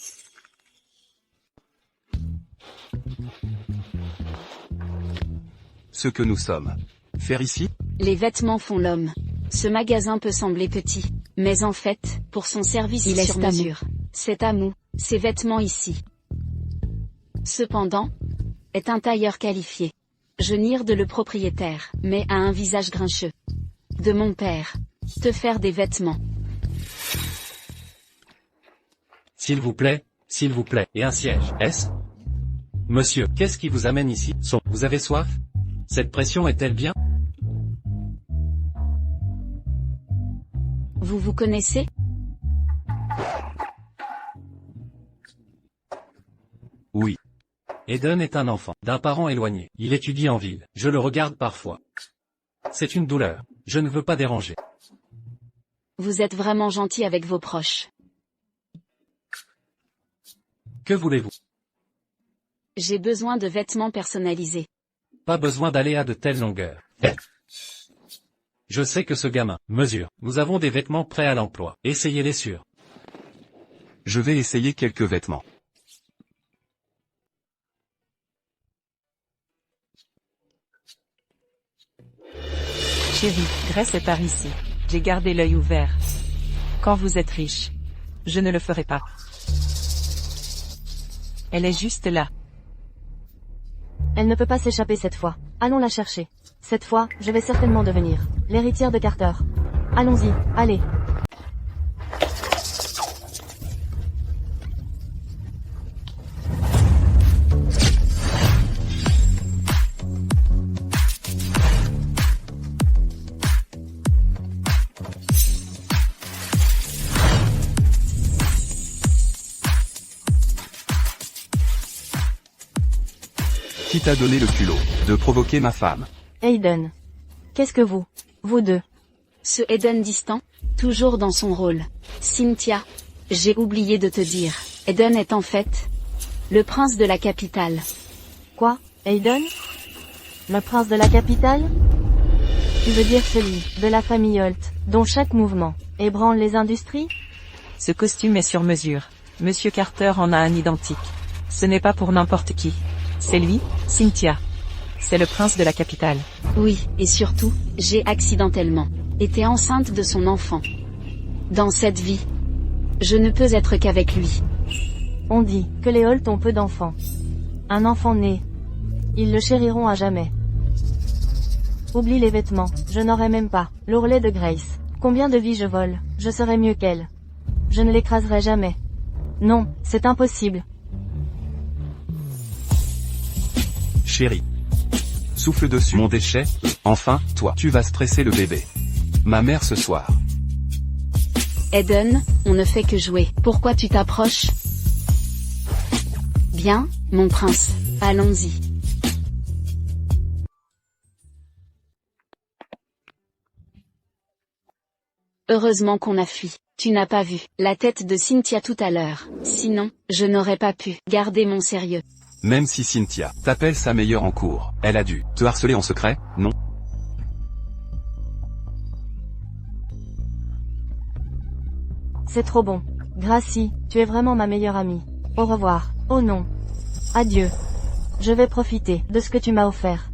Ce que nous sommes. Faire ici? Les vêtements font l'homme. Ce magasin peut sembler petit, mais en fait, pour son service il est sur mesure. C'est à nous, ces vêtements ici. Cependant, est un tailleur qualifié. Je nire de le propriétaire, mais a un visage grincheux. De mon père. Te faire des vêtements. S'il vous plaît, et un siège. Est-ce? Monsieur, qu'est-ce qui vous amène ici? Vous avez soif? Cette pression est-elle bien? Vous vous connaissez? Oui. Eden est un enfant, d'un parent éloigné. Il étudie en ville. Je le regarde parfois. C'est une douleur. Je ne veux pas déranger. Vous êtes vraiment gentil avec vos proches. Que voulez-vous? J'ai besoin de vêtements personnalisés. Pas besoin d'aller à de telles longueurs. Je sais que ce gamin mesure. Nous avons des vêtements prêts à l'emploi. Essayez-les sur. Je vais essayer quelques vêtements. Chérie, Grèce est par ici. J'ai gardé l'œil ouvert. Quand vous êtes riche, je ne le ferai pas. Elle est juste là. Elle ne peut pas s'échapper cette fois. Allons la chercher. Cette fois, je vais certainement devenir l'héritière de Carter. Allons-y, allez. Qui t'a donné le culot de provoquer ma femme? Aiden. Qu'est-ce que vous deux? Ce Aiden distant, toujours dans son rôle. Cynthia, j'ai oublié de te dire, Aiden est en fait le prince de la capitale. Quoi, Aiden? Le prince de la capitale? Tu veux dire celui de la famille Holt, dont chaque mouvement ébranle les industries? Ce costume est sur mesure. Monsieur Carter en a un identique. Ce n'est pas pour n'importe qui. C'est lui, Cynthia. C'est le prince de la capitale. Oui, et surtout, j'ai accidentellement été enceinte de son enfant. Dans cette vie, je ne peux être qu'avec lui. On dit que les Holt ont peu d'enfants. Un enfant né, ils le chériront à jamais. Oublie les vêtements, je n'aurai même pas l'ourlet de Grace. Combien de vies je vole, je serai mieux qu'elle. Je ne l'écraserai jamais. Non, c'est impossible. Chérie. Souffle dessus mon déchet, enfin, toi, tu vas stresser le bébé. Ma mère ce soir. Aiden, on ne fait que jouer. Pourquoi tu t'approches? Bien, mon prince, allons-y. Heureusement qu'on a fui. Tu n'as pas vu la tête de Cynthia tout à l'heure. Sinon, je n'aurais pas pu garder mon sérieux. Même si Cynthia t'appelle sa meilleure en cours, elle a dû te harceler en secret, non? C'est trop bon. Gracie, tu es vraiment ma meilleure amie. Au revoir. Oh non. Adieu. Je vais profiter de ce que tu m'as offert.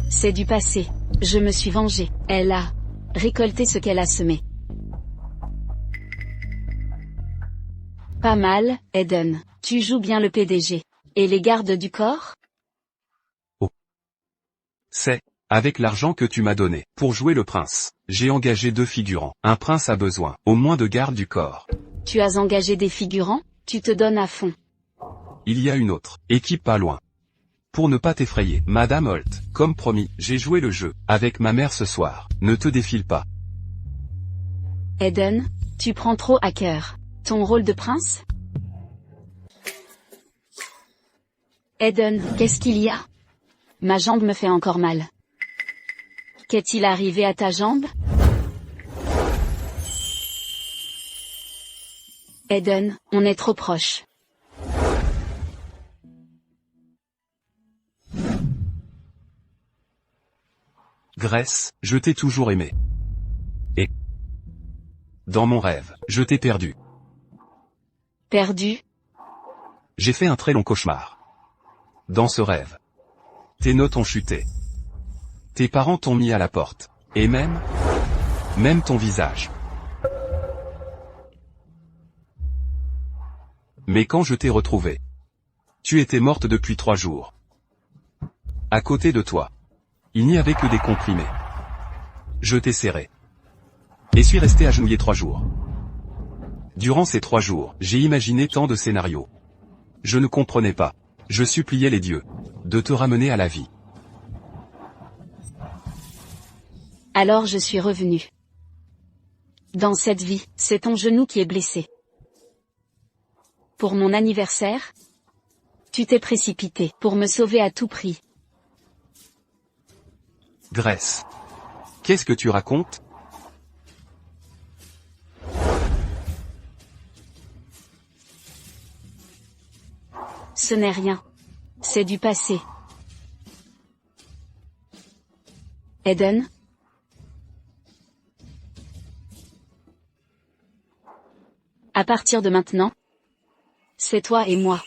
C'est du passé. Je me suis vengée. Elle a récolté ce qu'elle a semé. Pas mal, Aiden. Tu joues bien le PDG. Et les gardes du corps? C'est avec l'argent que tu m'as donné pour jouer le prince. J'ai engagé 2 figurants. Un prince a besoin au moins de gardes du corps. Tu as engagé des figurants? Tu te donnes à fond. Il y a une autre équipe pas loin. Pour ne pas t'effrayer, Madame Holt, comme promis, j'ai joué le jeu avec ma mère ce soir. Ne te défile pas. Aiden, tu prends trop à cœur ton rôle de prince? Aiden, qu'est-ce qu'il y a? Ma jambe me fait encore mal. Qu'est-il arrivé à ta jambe? Aiden, on est trop proche. Grace, je t'ai toujours aimé. Et dans mon rêve, je t'ai perdu. Perdu? J'ai fait un très long cauchemar. Dans ce rêve, tes notes ont chuté. Tes parents t'ont mis à la porte. Et même ton visage. Mais quand je t'ai retrouvé, tu étais morte depuis 3 jours. À côté de toi, il n'y avait que des comprimés. Je t'ai serré. Et suis resté agenouillé 3 jours. Durant ces 3 jours, j'ai imaginé tant de scénarios. Je ne comprenais pas. Je suppliais les dieux de te ramener à la vie. Alors je suis revenu. Dans cette vie, c'est ton genou qui est blessé. Pour mon anniversaire, tu t'es précipité pour me sauver à tout prix. Grace. Qu'est-ce que tu racontes? Ce n'est rien. C'est du passé. Aiden? À partir de maintenant, c'est toi et moi.